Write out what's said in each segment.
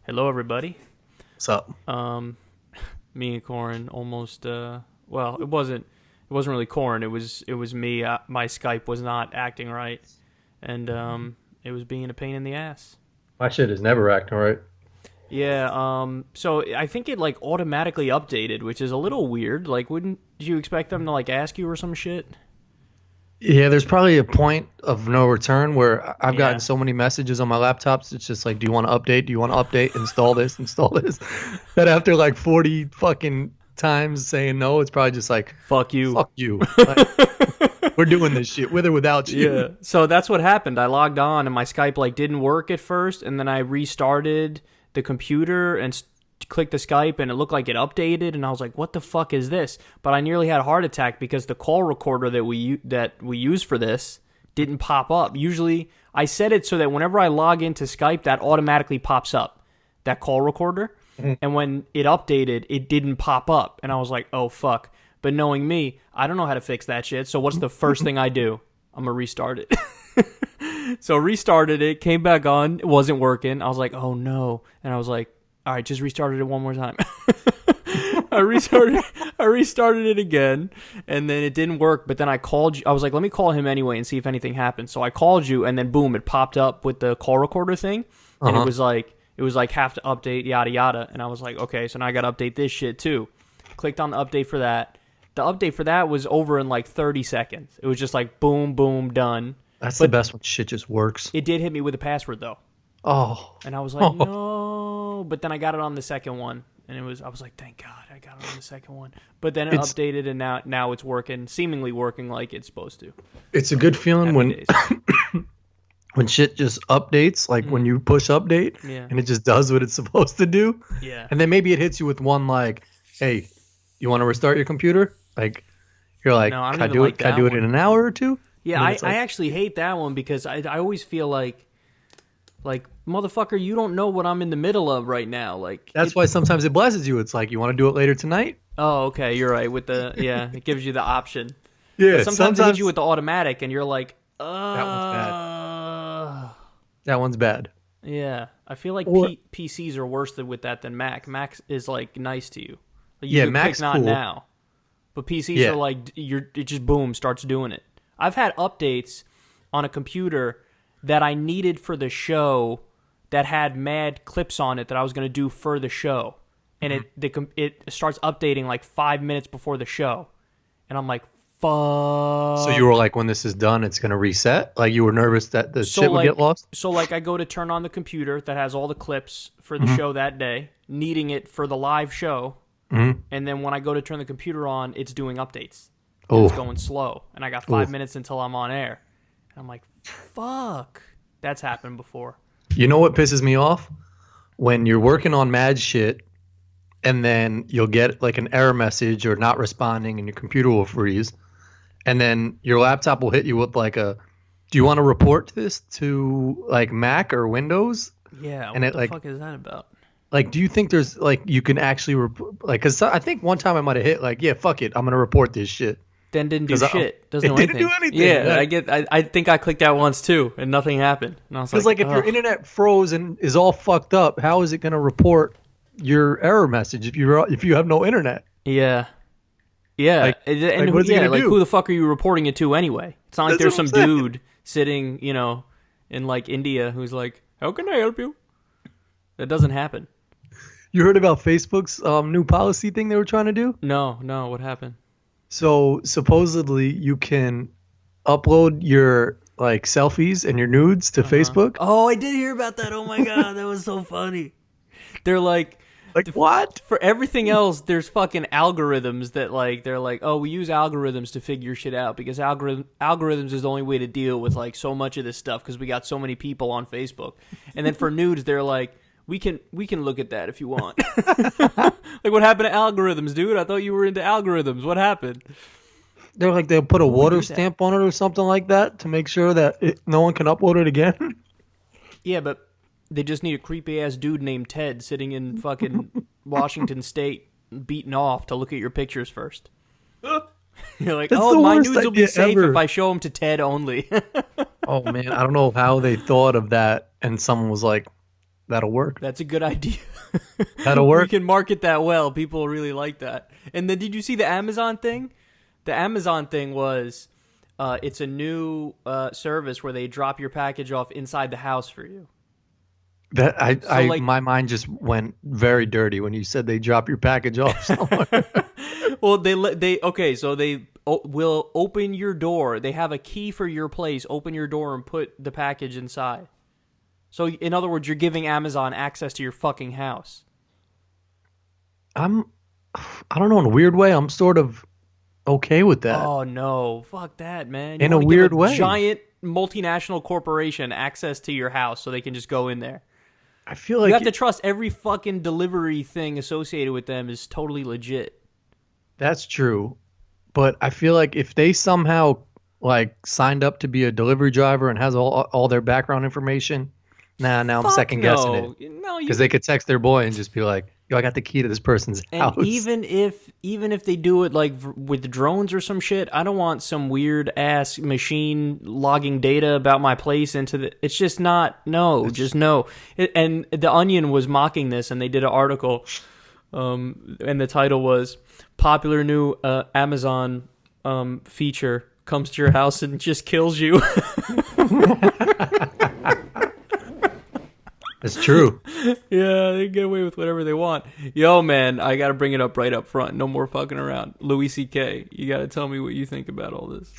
Hello, everybody. What's up? Me and Corin almost. Well, it wasn't. It wasn't really Corin. It was me. My Skype was not acting right, and it was being a pain in the ass. My shit is never acting right. Yeah. So I think it like automatically updated, which is a little weird. Like, wouldn't you expect them to like ask you or some shit? Yeah, there's probably a point of no return where I've Yeah. gotten so many messages on my laptops. It's just like, do you want to update? Do you want to update? Install this, install this. That after like 40 fucking times saying no, it's probably just like, Fuck you. fuck you. Like, we're doing this shit with or without you. Yeah. So that's what happened. I logged on and my Skype like didn't work at first, and then I restarted the computer and clicked the Skype, and it looked like it updated, and I was like, "What the fuck is this?" But I nearly had a heart attack because the call recorder that we use for this didn't pop up. Usually, I set it so that whenever I log into Skype, that automatically pops up, that call recorder. Mhm. And when it updated, it didn't pop up, and I was like, "Oh fuck." But knowing me, I don't know how to fix that shit. So what's the first thing I do? I'm going to restart it. So restarted it, came back on, it wasn't working. I was like, oh no. And I was like, all right, just restarted it one more time. I restarted it again, and then it didn't work. But then I called you. I was like, let me call him anyway and see if anything happened. So I called you, and then boom, it popped up with the call recorder thing. And Uh-huh. it was like have to update, yada yada. And I was like, okay, so now I got to update this shit too. Clicked on the update for that. The update for that was over in like 30 seconds. It was just like boom, boom, done. That's the But best when shit just works. it did hit me with a password though. Oh. And I was like, no. But then I got it on the second one. And I was like, thank God I got it on the second one. But then it It's updated, and now it's working, seemingly working like it's supposed to. it's a good feeling Happy when days. when shit just updates, like when you push update Yeah. and it just does what it's supposed to do. Yeah. And then maybe it hits you with one like, hey, you want to restart your computer? Like, you're like, No, I don't can I even do like it? Can I that do it one. in an hour or two? Yeah, And then I, it's I like, actually hate that one because I always feel like, motherfucker, you don't know what I'm in the middle of right now. Like, that's why sometimes it blesses you. It's like, you want to do it later tonight? oh, okay, you're right. Yeah, it gives you the option. Yeah, But sometimes it hits you with the automatic, and you're like, that one's bad. uh That one's bad. Yeah, I feel like Or- PCs are worse with that than Mac. Mac is like nice to you. Like, Yeah, can Mac's click not cool. now, but PCs Yeah. are like it just boom starts doing it. I've had updates on a computer that I needed for the show that had mad clips on it that I was going to do for the show, and it starts updating like 5 minutes before the show, and I'm like, fuck. So you were like, when this is done, it's going to reset? Like, you were nervous that the shit would get lost? So like I go to turn on the computer that has all the clips for the show that day, needing it for the live show, and then when I go to turn the computer on, it's doing updates. And it's Oh, going slow, and I got 5 Oof. minutes until I'm on air. And I'm like, fuck. That's happened before. you know what pisses me off? When you're working on mad shit and then you'll get like an error message or not responding and your computer will freeze. And then your laptop will hit you with like do you want to report this to like Mac or Windows? Yeah, And what it the like, fuck is that about? like, do you think there's like, you can actually, like, cause I think one time I might have hit like, yeah, fuck it. I'm going to report this shit. Then didn't do 'Cause shit. Doesn't it do didn't anything. do anything. Yeah, Yeah. I think I clicked that once too, and nothing happened. And I was Cause like, like if your ugh. internet froze and is all fucked up, how is it going to report your error message if you have no internet? Yeah. Yeah. Like- and like, who, what is it yeah, gonna like do? who the fuck are you reporting it to anyway? It's not like That's there's what some I'm saying. dude sitting, in like India who's like, how can I help you? That doesn't happen. You heard about Facebook's new policy thing they were trying to do? No, what happened? So supposedly you can upload your like selfies and your nudes to Facebook. Oh, I did hear about that. Oh my god, that was so funny. They're like, Like what? for everything else, there's fucking algorithms that like they're like, oh, we use algorithms to figure shit out because algorithms is the only way to deal with like so much of this stuff because we got so many people on Facebook. And then for nudes, they're like, we can look at that if you want. Like, what happened to algorithms, dude? I thought you were into algorithms. What happened? They're like they'll put a would water do that? stamp on it or something like that to make sure that no one can upload it again. Yeah, but they just need a creepy ass dude named Ted sitting in fucking Washington State, beaten off to look at your pictures first. You're like, That's oh, the my worst nudes will be idea safe ever. if I show them to Ted only. Oh man, I don't know how they thought of that and someone was like, That'll work. That's a good idea. That'll We work. can market that well. People really like that. And then did you see the Amazon thing? The Amazon thing was it's a new service where they drop your package off inside the house for you. My mind just went very dirty when you said they drop your package off somewhere. Well, they will open your door. They have a key for your place. Open your door and put the package inside. So, in other words, you're giving Amazon access to your fucking house. I don't know, in a weird way, I'm sort of okay with that. Oh, no. Fuck that, man. In a weird way. Giant multinational corporation access to your house so they can just go in there. I feel like you have to trust every fucking delivery thing associated with them is totally legit. That's true. But I feel like if they somehow like signed up to be a delivery driver and has all their background information, now I'm second guessing it. No, because they could text their boy and just be like, "Yo, I got the key to this person's house." And even if they do it like with drones or some shit, I don't want some weird ass machine logging data about my place into the. It's just not just no. And the Onion was mocking this, and they did an article, and the title was "Popular New Amazon Feature Comes to Your House and Just Kills You." It's true. Yeah, they get away with whatever they want. Yo, man, I got to bring it up right up front. No more fucking around. Louis C.K., you got to tell me what you think about all this.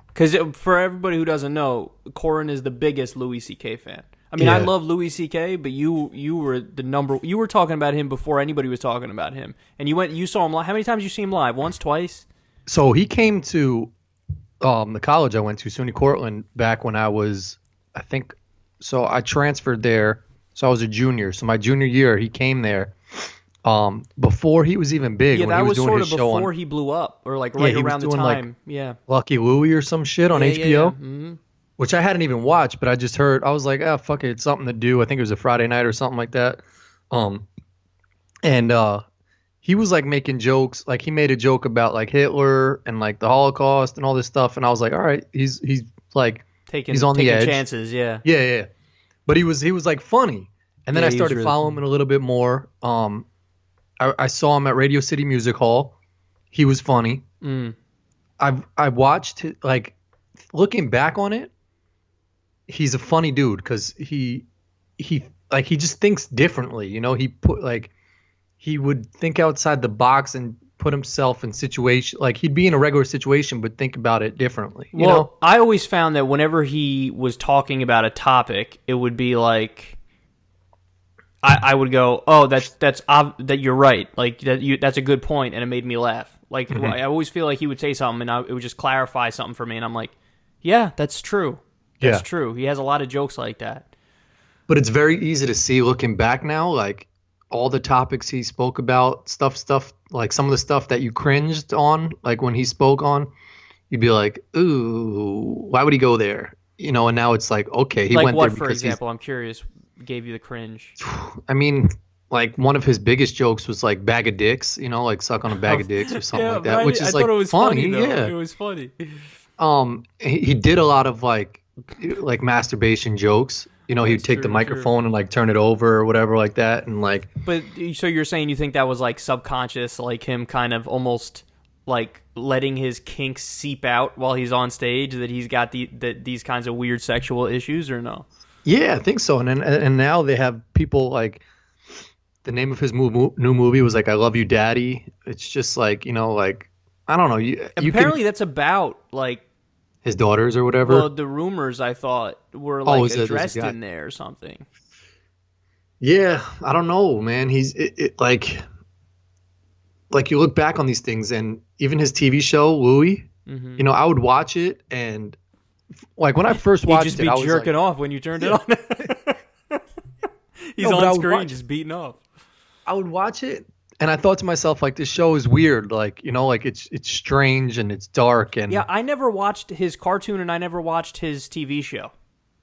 Because for everybody who doesn't know, Corin is the biggest Louis C.K. fan. I mean, I love Louis C.K., but you were the number. You were talking about him before anybody was talking about him. And you saw him live. How many times did you see him live? Once, twice? So he came to the college I went to, SUNY Cortland, back when I was, I think, so I transferred there. So I was a junior. So my junior year, he came there before he was even big. Yeah, when that he was doing sort his of show before on, he blew up, or like right around the time. Lucky Louie or some shit on HBO, Yeah. Mm-hmm. which I hadn't even watched, but I just heard. I was like, fuck it, it's something to do. I think it was a Friday night or something like that. And he was like making jokes. Like he made a joke about like Hitler and like the Holocaust and all this stuff. And I was like, all right, he's like he's on the edge. Chances, yeah. Yeah. But he was like funny. And then I started really following him a little bit more. I saw him at Radio City Music Hall. He was funny. I watched it, like looking back on it. He's a funny dude because he just thinks differently. You know, he would think outside the box and put himself in situation like he'd be in a regular situation but think about it differently. You know? I always found that whenever he was talking about a topic, it would be like. I would go, oh, that you're right. Like that's a good point, and it made me laugh. Like I always feel like he would say something, and it would just clarify something for me, and I'm like, yeah, that's true. That's true. He has a lot of jokes like that. But it's very easy to see looking back now, like all the topics he spoke about, stuff like some of the stuff that you cringed on, like when he spoke on, you'd be like, ooh, why would he go there? You know, and now it's like, okay, he like went what, there for because example? I'm curious. Gave you the cringe? I mean, like one of his biggest jokes was like bag of dicks, you know, like suck on a bag of dicks or something like that, which is like it was funny. Though. Yeah, it was funny. He did a lot of like masturbation jokes. You know, he'd take the microphone and like turn it over or whatever like that, and like. But so you're saying you think that was like subconscious, like him kind of almost like letting his kinks seep out while he's on stage, that he's got these kinds of weird sexual issues, or no? Yeah, I think so. And now they have people like the name of his new movie was like I Love You Daddy. It's just like, you know, like I don't know. Apparently that's about like his daughters or whatever. Well, the rumors I thought were like addressed in there or something. Yeah, I don't know, man. He's like you look back on these things, and even his TV show Louie, you know, I would watch it and. Like when I first watched it, I was jerking off when you turned it on. He's on screen just beating off. I would watch it, and I thought to myself, like, this show is weird. Like, you know, like it's strange and it's dark. And yeah, I never watched his cartoon, and I never watched his TV show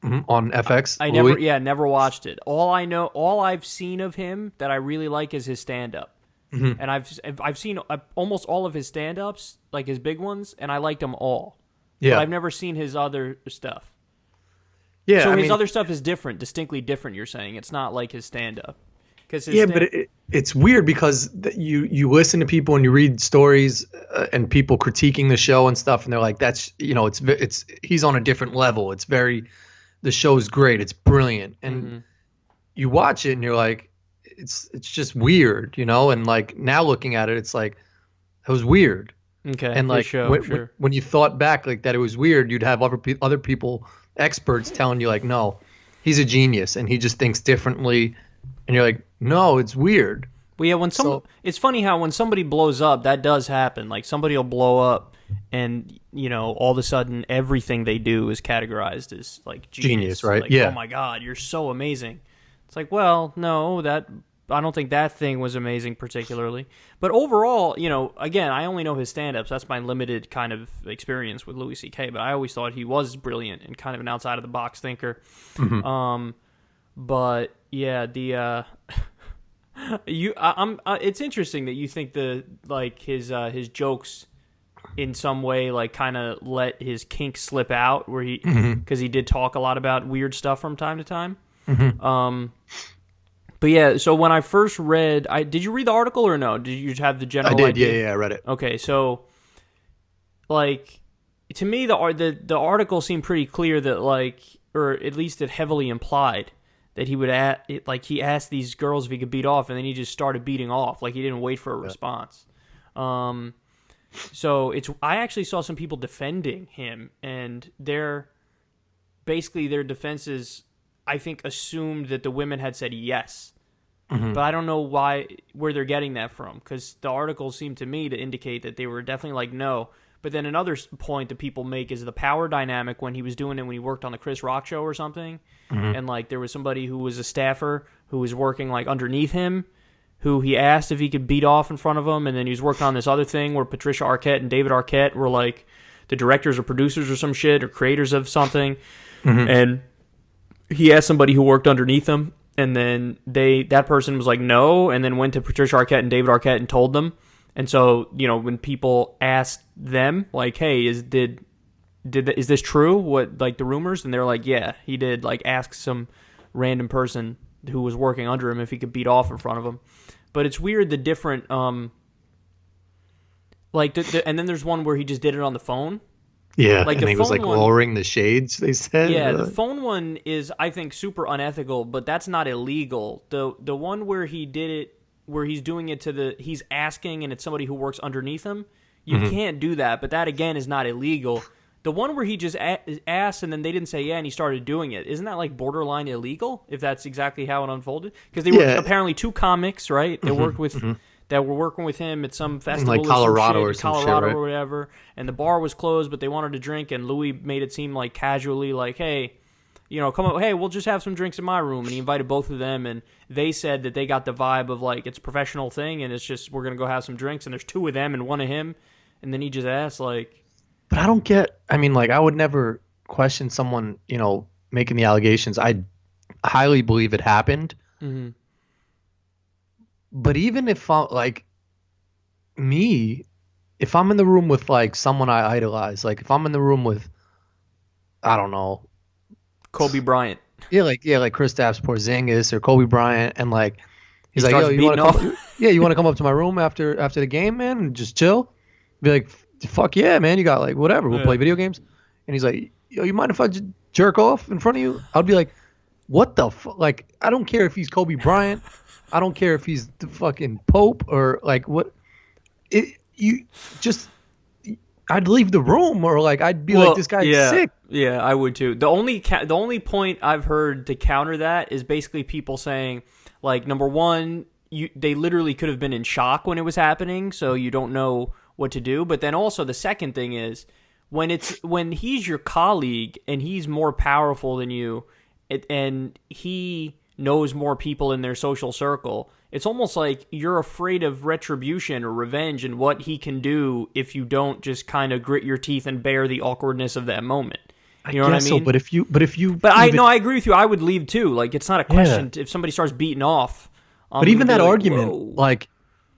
on FX. I never watched it. All I've seen of him that I really like is his stand-up, and I've seen almost all of his stand-ups, like his big ones, and I liked them all. Yeah, but I've never seen his other stuff. Yeah, So I his mean, other stuff is different, distinctly different. You're saying it's not like his stand-up. Because yeah, but it's weird because you listen to people and you read stories and people critiquing the show and stuff, and they're like, that's it's he's on a different level. It's very the show's great. It's brilliant, and you watch it and you're like, it's just weird, and like now looking at it, it's like it was weird. okay, And his like show, sure. when you thought back like that it was weird, you'd have other people, experts telling you like, no, he's a genius and he just thinks differently, and you're like, no, it's weird. Well, yeah, it's funny how when somebody blows up, that does happen. Like somebody will blow up, and all of a sudden everything they do is categorized as like genius, right? Like, Yeah. oh my god, you're so amazing. It's like, well, no, I don't think that thing was amazing particularly. But overall, again, I only know his stand-ups. That's my limited kind of experience with Louis C.K., but I always thought he was brilliant and kind of an outside-of-the-box thinker. But, yeah, it's interesting that you think his jokes in some way like kind of let his kink slip out where because he did talk a lot about weird stuff from time to time. But yeah, so when I first read, did you read the article or no? Did you have the general idea? Yeah, I read it. Okay, so like to me, the article seemed pretty clear that or at least it heavily implied that he would he asked these girls if he could beat off, and then he just started beating off. Like he didn't wait for a response. So I actually saw some people defending him, and their defenses, I think, assumed that the women had said yes. But I don't know where they're getting that from, because the article seemed to me to indicate that they were definitely like no. But then another point that people make is the power dynamic when he was doing it when he worked on the Chris Rock show or something. And like there was somebody who was a staffer who was working like underneath him, who he asked if he could beat off in front of him, and then he was working on this other thing where Patricia Arquette and David Arquette were like the directors or producers or some shit or creators of something. And he asked somebody who worked underneath him, and then that person was like no, and then went to Patricia Arquette and David Arquette and told them. And so, when people asked them like, hey, is this true, what, like the rumors? And they're like, yeah, he did like ask some random person who was working under him if he could beat off in front of him. But it's weird the different and then there's one where he just did it on the phone. Yeah, like and he was like lowering the shades, they said. Yeah, the phone one is, I think, super unethical, but that's not illegal. The one where he did it, where he's doing it he's asking and it's somebody who works underneath him, you can't do that, but that again is not illegal. The one where he just asked and then they didn't say yeah and he started doing it, isn't that like borderline illegal if that's exactly how it unfolded? Because they were apparently two comics, right? They worked with that were working with him at some festival, like Colorado or some shit, right? Or whatever, and the bar was closed, but they wanted to drink, and Louis made it seem like casually, like, hey, come up, hey, we'll just have some drinks in my room, and he invited both of them, and they said that they got the vibe of like it's a professional thing, and it's just we're gonna go have some drinks, and there's two of them and one of him, and then he just asked like, but I don't get. I mean, like I would never question someone, making the allegations. I highly believe it happened. But even if I'm like if I'm in the room with like someone I idolize, like if I'm in the room with, I don't know, Kobe Bryant. Yeah, like Kristaps Porzingis or Kobe Bryant, and like he's like, yo, you want to come up to my room after the game, man, and just chill? Be like, fuck yeah, man, you got like whatever, we'll play video games. And he's like, yo, you mind if I just jerk off in front of you? I'd be like, what the fuck? Like, I don't care if he's Kobe Bryant. I don't care if he's the fucking Pope or like what. I'd leave the room, or like I'd be like, this guy's sick. Yeah, I would too. The only point I've heard to counter that is basically people saying, like, number one, they literally could have been in shock when it was happening, so you don't know what to do. But then also the second thing is when he's your colleague and he's more powerful than you, and he knows more people in their social circle, it's almost like you're afraid of retribution or revenge and what he can do if you don't just kind of grit your teeth and bear the awkwardness of that moment. You know what I mean? So, but if you, I agree with you. I would leave too. Like, it's not a question if somebody starts beating off. But even that argument, like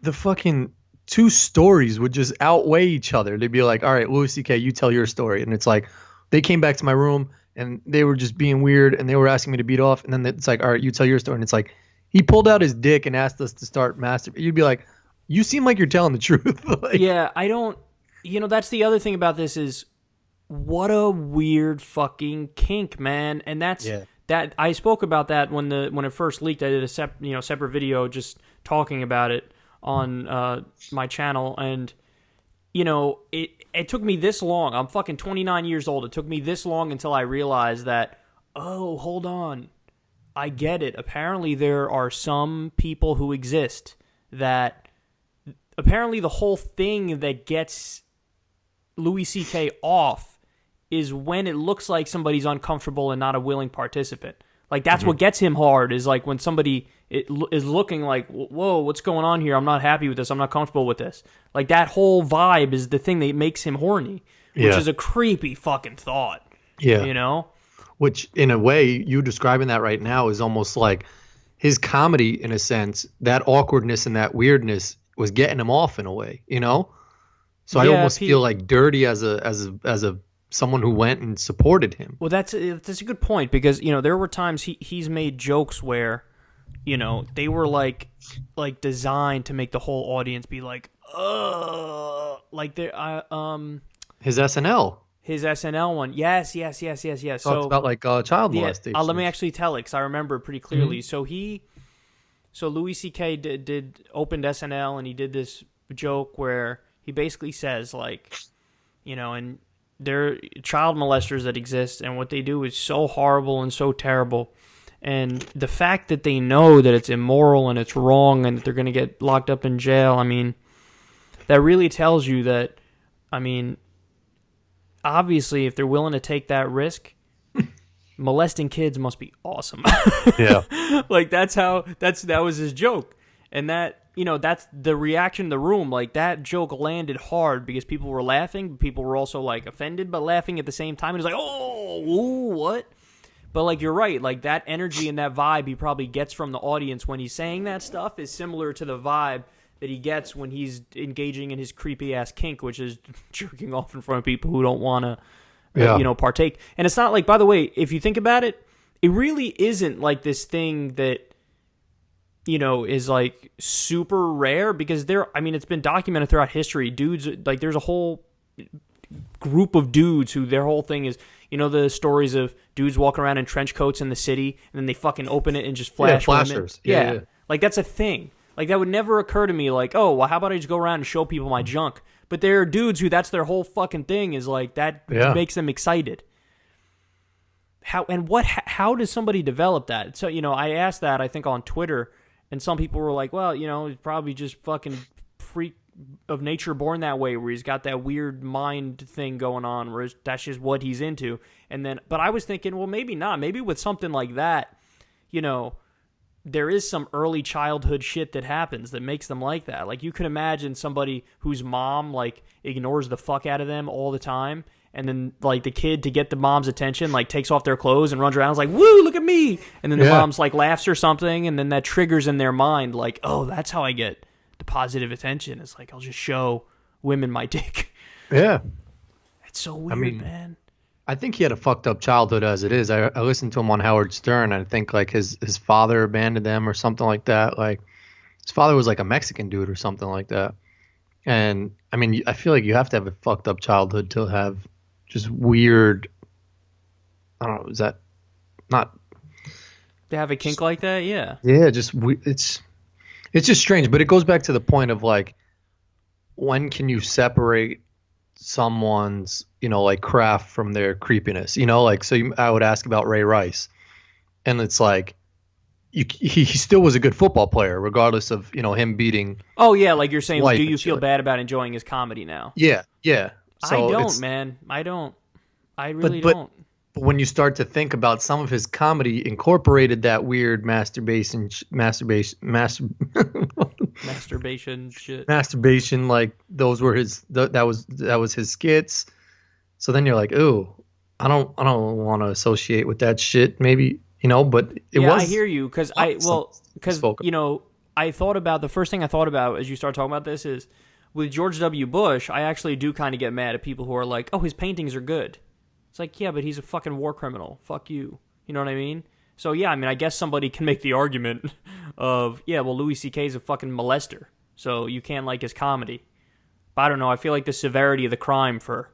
the fucking two stories would just outweigh each other. They'd be like, all right, Louis C.K., you tell your story. And it's like, they came back to my room and they were just being weird, and they were asking me to beat off, and then it's like, all right, you tell your story, and it's like, he pulled out his dick and asked us to start masturbating. You'd be like, you seem like you're telling the truth. Like, Yeah, I don't. That's the other thing about this is what a weird fucking kink, man. And that's that I spoke about that when it first leaked. I did a separate video just talking about it on my channel, and it took me this long. I'm fucking 29 years old. It took me this long until I realized that, oh, hold on. I get it. Apparently there are some people who exist that apparently the whole thing that gets Louis C.K. off is when it looks like somebody's uncomfortable and not a willing participant. Like, that's what gets him hard, is like when somebody is looking like, whoa, what's going on here? I'm not happy with this. I'm not comfortable with this. Like, that whole vibe is the thing that makes him horny, which is a creepy fucking thought. Yeah. Which, in a way, you describing that right now is almost like his comedy, in a sense, that awkwardness and that weirdness was getting him off in a way, So I almost feel like dirty as a someone who went and supported him. Well, that's a good point, because there were times he's made jokes where they were like designed to make the whole audience be like, like they his SNL. His SNL one, yes. Talks about like child molestation. Let me actually tell it, because I remember it pretty clearly. So Louis C.K. opened SNL, and he did this joke where he basically says, like, and there are child molesters that exist, and what they do is so horrible and so terrible. And the fact that they know that it's immoral and it's wrong and that they're going to get locked up in jail, I mean, that really tells you that, I mean, obviously, if they're willing to take that risk, molesting kids must be awesome. Yeah. Like, that was his joke. And that, that's the reaction in the room. Like, that joke landed hard because people were laughing, but people were also, like, offended, but laughing at the same time. And it's like, oh, ooh, what? But, like, you're right. Like, that energy and that vibe he probably gets from the audience when he's saying that stuff is similar to the vibe that he gets when he's engaging in his creepy-ass kink, which is jerking off in front of people who don't want to, partake. And it's not like, by the way, if you think about it, it really isn't like this thing that, is like super rare, because it's been documented throughout history. Dudes, like, there's a whole group of dudes who their whole thing is, the stories of dudes walking around in trench coats in the city, and then they fucking open it and just flash flashers. Yeah. Like, that's a thing. Like, that would never occur to me, like, oh, well, how about I just go around and show people my junk? But there are dudes who that's their whole fucking thing, is like, that makes them excited. How does somebody develop that? So, I asked that, I think, on Twitter, and some people were like, well, he's probably just fucking freak of nature born that way, where he's got that weird mind thing going on, where that's just what he's into. But I was thinking, well, maybe not. Maybe with something like that, there is some early childhood shit that happens that makes them like that. Like, you could imagine somebody whose mom, like, ignores the fuck out of them all the time, and then, like, the kid, to get the mom's attention, like, takes off their clothes and runs around, is like, woo, look at me! And then the mom's, like, laughs or something, and then that triggers in their mind, like, oh, that's how I get the positive attention. It's like, I'll just show women my dick. Yeah. It's so weird, man. I think he had a fucked up childhood as it is. I listened to him on Howard Stern. I think, like, his father abandoned them or something like that. Like, his father was like a Mexican dude or something like that. And I mean, I feel like you have to have a fucked up childhood to have just weird. I don't know. Is that not to have a kink like that? Yeah. Yeah. It's just strange. But it goes back to the point of, like, when can you separate someone's, like, craft from their creepiness, like, so I would ask about Ray Rice, and it's like, he still was a good football player regardless of, him beating. Oh yeah, like you're saying, do you feel bad about enjoying his comedy now? Yeah. So I don't, man. I don't. I really don't. But when you start to think about some of his comedy incorporated that weird masturbation shit. Masturbation, like, those were that was his skits. So then you're like, ooh, I don't want to associate with that shit. Maybe, but it was. I hear you, because I thought about, the first thing I thought about as you start talking about this is, with George W. Bush, I actually do kind of get mad at people who are like, oh, his paintings are good. It's like, yeah, but he's a fucking war criminal. Fuck you. You know what I mean? So, yeah, I mean, I guess somebody can make the argument of, yeah, well, Louis C.K.'s a fucking molester, so you can't like his comedy. But I don't know. I feel like the severity of the crime for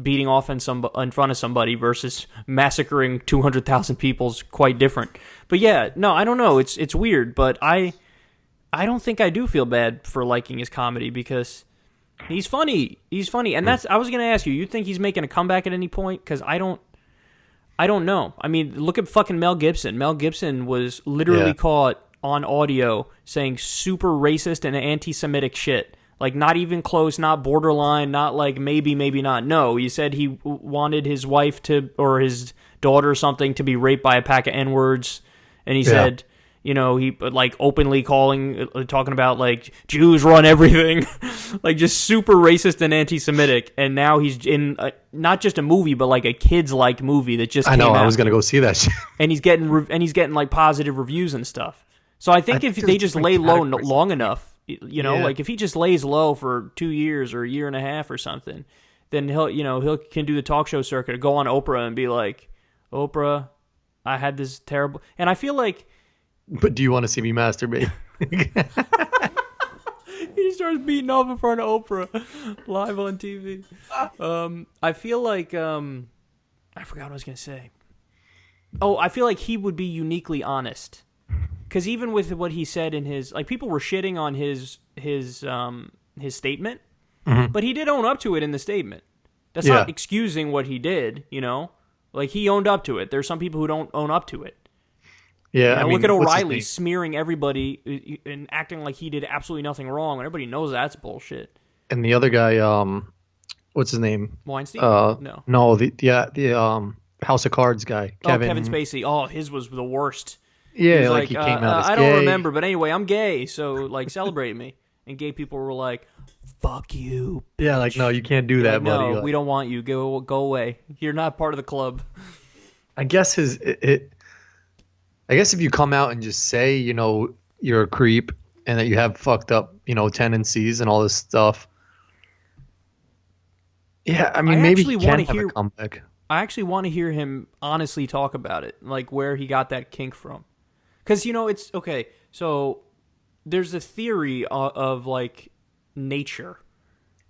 beating off in front of somebody versus massacring 200,000 people is quite different. But, yeah, no, I don't know. It's weird, but I don't think I do feel bad for liking his comedy because he's funny. He's funny. And I was going to ask you, you think he's making a comeback at any point? Because I don't know. I mean, look at fucking Mel Gibson. Mel Gibson was literally caught on audio saying super racist and anti-Semitic shit. Like, not even close, not borderline, not like maybe not. No, he said he wanted his wife or his daughter or something to be raped by a pack of N-words. And he said, you know, he like openly talking about like Jews run everything. Like just super racist and anti-Semitic. And now he's in not just a movie, but like a kids-like movie that just came out. I was going to go see that shit. And he's getting like positive reviews and stuff. So I think if they just lay low long enough, you know, like if he just lays low for 2 years or a year and a half or something, then he can do the talk show circuit, go on Oprah and be like, Oprah, I had this terrible, and I feel like. But do you want to see me masturbate? He just starts beating off in front of Oprah live on TV. I feel like I forgot what I was gonna say. Oh, I feel like he would be uniquely honest. Because even with what he said in his, like, people were shitting on his statement, but he did own up to it in the statement. That's not excusing what he did, you know? Like, he owned up to it. There's some people who don't own up to it. Yeah, I mean, look at O'Reilly smearing everybody and acting like he did absolutely nothing wrong, and everybody knows that's bullshit. And the other guy, what's his name? Weinstein? No, the House of Cards guy. Kevin Spacey. Oh, his was the worst. Yeah, like he came out as I gay. don't remember, but anyway, I'm gay, so like celebrate me. And gay people were like, "Fuck you." Bitch. Yeah, like no, you can't do that, buddy. No, we don't want you. Go away. You're not part of the club. I guess I guess if you come out and just say, you know, you're a creep and that you have fucked up, you know, tendencies and all this stuff. Yeah, I mean, maybe he can have a comeback. I actually want to hear him honestly talk about it, like where he got that kink from. Because, you know, it's, okay, so there's a theory of like, nature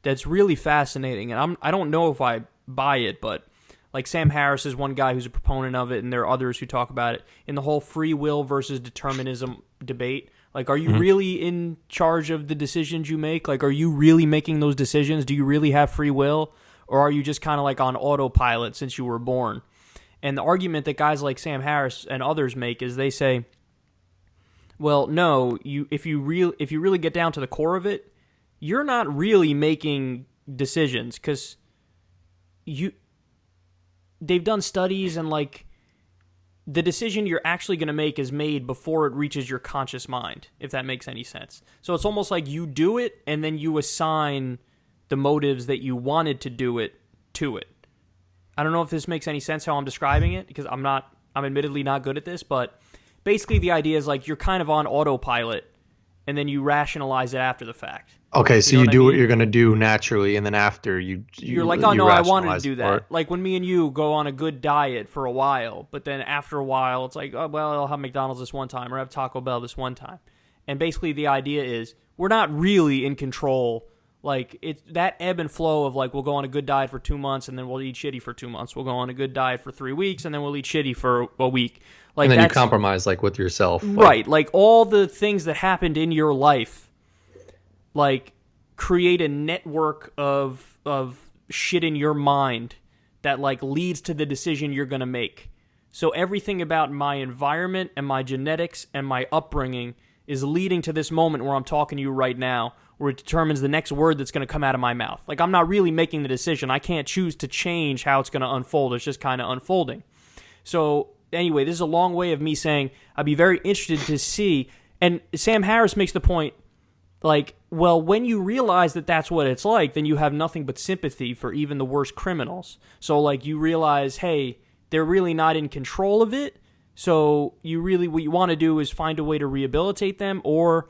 that's really fascinating, and I don't know if I buy it, but, like, Sam Harris is one guy who's a proponent of it, and there are others who talk about it, in the whole free will versus determinism debate. Like, are you really in charge of the decisions you make? Like, are you really making those decisions? Do you really have free will? Or are you just kind of like on autopilot since you were born? And the argument that guys like Sam Harris and others make is they say, well, no, if you really get down to the core of it, you're not really making decisions because they've done studies and like the decision you're actually going to make is made before it reaches your conscious mind, if that makes any sense. So it's almost like you do it and then you assign the motives that you wanted to do it to it. I don't know if this makes any sense how I'm describing it because I'm admittedly not good at this, but basically the idea is like you're kind of on autopilot and then you rationalize it after the fact. Okay, so you do what you're going to do naturally, and then after you're like, oh no, I wanted to do that. Like when me and you go on a good diet for a while, but then after a while it's like, oh well, I'll have McDonald's this one time or have Taco Bell this one time. And basically the idea is we're not really in control. Like it's that ebb and flow of like we'll go on a good diet for 2 months and then we'll eat shitty for 2 months. We'll go on a good diet for 3 weeks and then we'll eat shitty for a week. Like, and then you compromise like with yourself. Right. Like all the things that happened in your life, like create a network of shit in your mind that like leads to the decision you're going to make. So everything about my environment and my genetics and my upbringing is leading to this moment where I'm talking to you right now, where it determines the next word that's going to come out of my mouth. Like, I'm not really making the decision. I can't choose to change how it's going to unfold. It's just kind of unfolding. So, anyway, this is a long way of me saying I'd be very interested to see. And Sam Harris makes the point, like, well, when you realize that that's what it's like, then you have nothing but sympathy for even the worst criminals. So, like, you realize, hey, they're really not in control of it. So, what you want to do is find a way to rehabilitate them or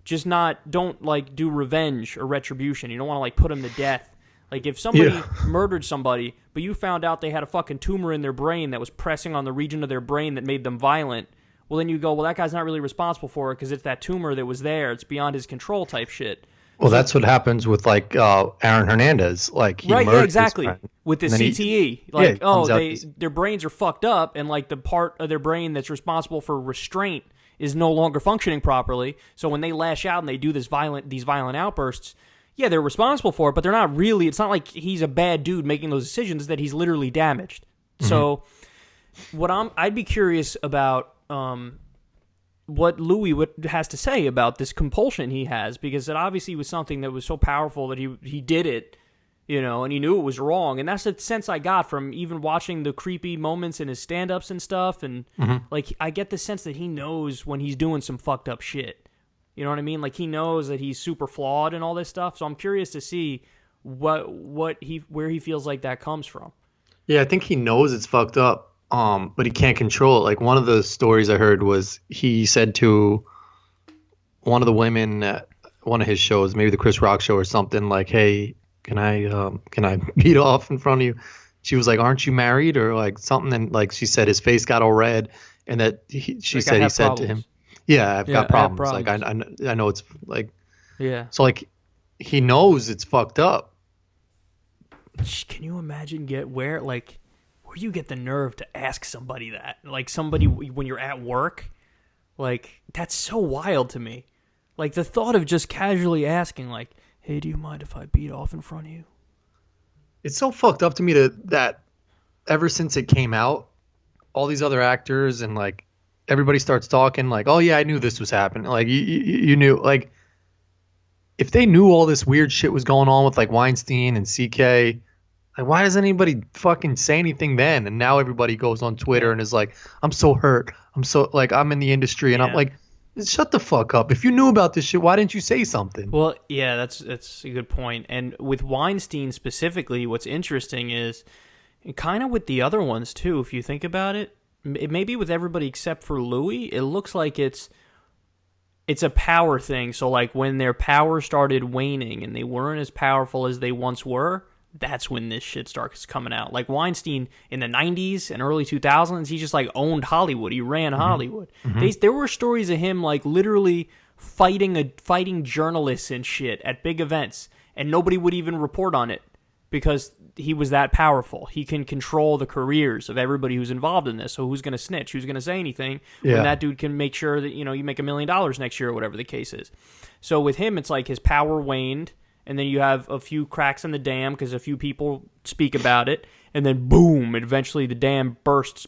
just don't like do revenge or retribution. You don't want to like put them to death. Like, if somebody murdered somebody, but you found out they had a fucking tumor in their brain that was pressing on the region of their brain that made them violent, well, then you go, well, that guy's not really responsible for it because it's that tumor that was there. It's beyond his control type shit. Well, that's what happens with, like, Aaron Hernandez. Like, he murdered exactly. his friend. With the CTE. Their brains are fucked up, and, like, the part of their brain that's responsible for restraint is no longer functioning properly. So when they lash out and they do these violent outbursts, yeah, they're responsible for it, but they're not really. It's not like he's a bad dude making those decisions, that he's literally damaged. Mm-hmm. So I'd be curious about what Louis has to say about this compulsion he has, because it obviously was something that was so powerful that he did it, and he knew it was wrong. And that's the sense I got from even watching the creepy moments in his stand-ups and stuff. And like, I get the sense that he knows when he's doing some fucked up shit. You know what I mean? Like, he knows that he's super flawed and all this stuff. So I'm curious to see where he feels like that comes from. Yeah, I think he knows it's fucked up, but he can't control it. Like, one of the stories I heard was he said to one of the women at one of his shows, maybe the Chris Rock show or something, like, "Hey, can I beat off in front of you?" She was like, "Aren't you married?" or like something. And like, she said his face got all red, and that he said to him, "Yeah, I've got problems. Like, I know it's like, yeah." So like, he knows it's fucked up. Can you imagine where you get the nerve to ask somebody that? Like, somebody when you're at work, like, that's so wild to me. Like, the thought of just casually asking, like, "Hey, do you mind if I beat off in front of you?" It's so fucked up to me that ever since it came out, all these other actors and like everybody starts talking like, "Oh yeah, I knew this was happening." Like, you knew, like, if they knew all this weird shit was going on with like Weinstein and CK, like, why doesn't anybody fucking say anything then? And now everybody goes on Twitter and is like, "I'm so hurt. I'm so, like, I'm in the industry," and I'm like, shut the fuck up. If you knew about this shit, why didn't you say something? Well, yeah, that's a good point. And with Weinstein specifically, what's interesting is, kind of with the other ones too, if you think about it, maybe with everybody except for Louis, it looks like it's a power thing. So like, when their power started waning and they weren't as powerful as they once were, that's when this shit starts coming out. Like, Weinstein in the 90s and early 2000s, he just like owned Hollywood. He ran Hollywood. There were stories of him like literally fighting journalists and shit at big events, and nobody would even report on it because he was that powerful. He can control the careers of everybody who's involved in this. So who's going to snitch? Who's going to say anything? Yeah. When that dude can make sure that, you make $1 million next year or whatever the case is. So with him, it's like his power waned, and then you have a few cracks in the dam because a few people speak about it, and then boom, eventually the dam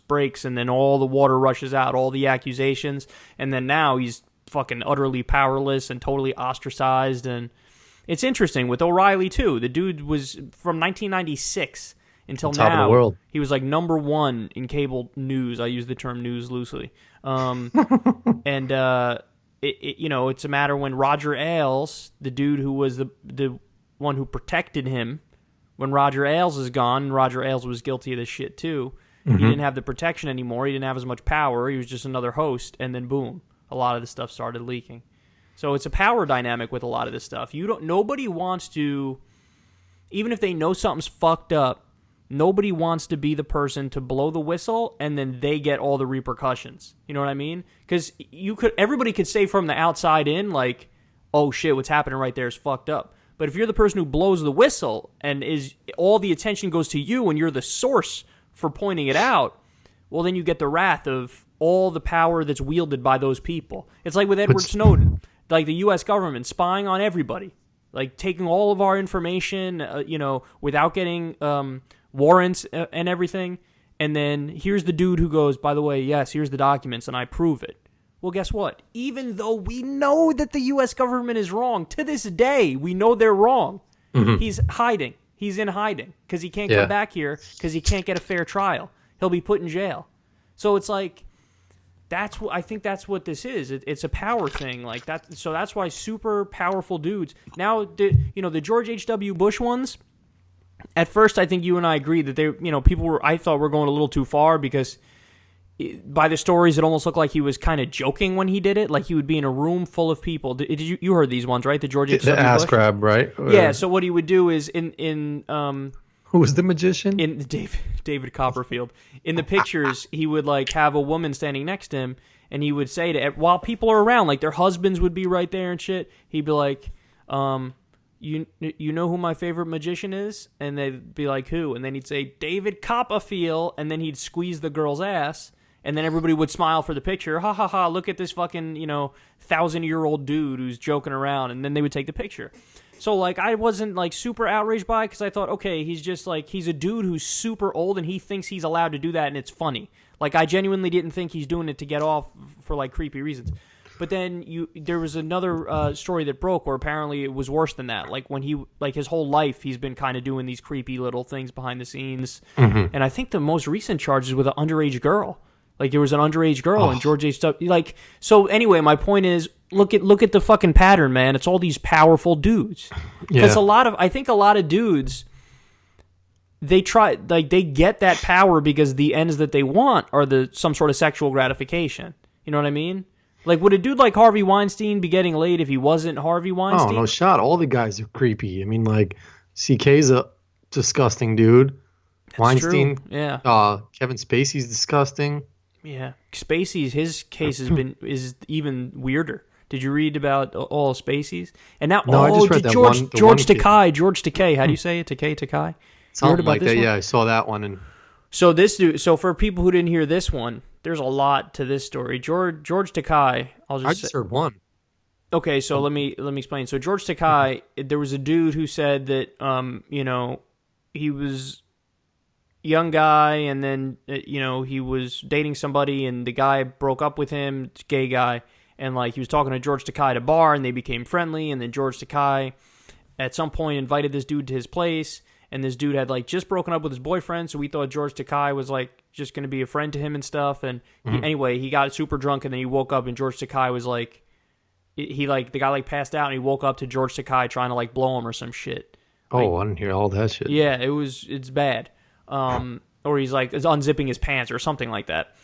breaks, and then all the water rushes out, all the accusations, and then now he's fucking utterly powerless and totally ostracized. And it's interesting with O'Reilly too. The dude was from 1996 until top now. Of the world. He was like #1 in cable news. I use the term news loosely. And it's a matter when Roger Ailes, the dude who was the one who protected him, when Roger Ailes is gone, and Roger Ailes was guilty of this shit too. He didn't have the protection anymore. He didn't have as much power. He was just another host, and then boom, a lot of the stuff started leaking. So it's a power dynamic with a lot of this stuff. Nobody wants to, even if they know something's fucked up, nobody wants to be the person to blow the whistle and then they get all the repercussions. You know what I mean? Because everybody could say from the outside in, like, "Oh shit, what's happening right there is fucked up." But if you're the person who blows the whistle and all the attention goes to you and you're the source for pointing it out, well, then you get the wrath of all the power that's wielded by those people. It's like with Edward Snowden, like the U.S. government spying on everybody, like taking all of our information, without getting warrants and everything. And then here's the dude who goes, "By the way, yes, here's the documents, and I prove it." Well, guess what? Even though we know that the U.S. government is wrong, to this day, we know they're wrong. He's hiding. He's in hiding because he can't come back here because he can't get a fair trial. He'll be put in jail. So it's like, I think that's what this is. It's a power thing like that. So that's why super powerful dudes. Now, the George H.W. Bush ones, at first I think you and I agreed that they, I thought we're going a little too far because by the stories, it almost looked like he was kind of joking when he did it. Like he would be in a room full of people. Did you heard these ones, right? The George H. The ass grab, right? Yeah. So what he would do is who was the magician? In David Copperfield. In the pictures, he would like have a woman standing next to him, and he would say to while people are around, like their husbands would be right there and shit. He'd be like, You know who my favorite magician is? And they'd be like, who? And then he'd say, David Copperfield. And then he'd squeeze the girl's ass. And then everybody would smile for the picture. Ha ha ha, look at this fucking, 1,000-year-old dude who's joking around. And then they would take the picture. So, like, I wasn't, like, super outraged by it because I thought, okay, he's just, like, he's a dude who's super old and he thinks he's allowed to do that and it's funny. Like, I genuinely didn't think he's doing it to get off for, like, creepy reasons. But then there was another story that broke where apparently it was worse than that. Like when his whole life, he's been kind of doing these creepy little things behind the scenes. Mm-hmm. And I think the most recent charge is with an underage girl. Like there was an underage girl and George H. stuff. Like, so anyway, my point is, look at the fucking pattern, man. It's all these powerful dudes. Because I think a lot of dudes, they get that power because the ends that they want are some sort of sexual gratification. You know what I mean? Like, would a dude like Harvey Weinstein be getting laid if he wasn't Harvey Weinstein? Oh, no shot. All the guys are creepy. I mean, like, CK's a disgusting dude. That's Weinstein. True. Yeah. Kevin Spacey's disgusting. Yeah. Spacey's, his case is even weirder. Did you read about all of Spacey's? And now, I just read that George Takei. George Takei. How do you say it? Takai? Something like that. One? Yeah, I saw that one. And so this dude. So for people who didn't hear this one, there's a lot to this story. George Takei. I just heard one. Okay, so let me explain. So George Takei, there was a dude who said that he was a young guy, and then he was dating somebody, and the guy broke up with him, gay guy, and like he was talking to George Takei at a bar, and they became friendly, and then George Takei at some point invited this dude to his place. And this dude had like just broken up with his boyfriend, so we thought George Takei was like just going to be a friend to him and stuff. And he got super drunk, and then he woke up, and George Takei was like, the guy like passed out, and he woke up to George Takei trying to like blow him or some shit. Oh, I didn't hear all that shit. Yeah, it's bad. Or he's like unzipping his pants or something like that.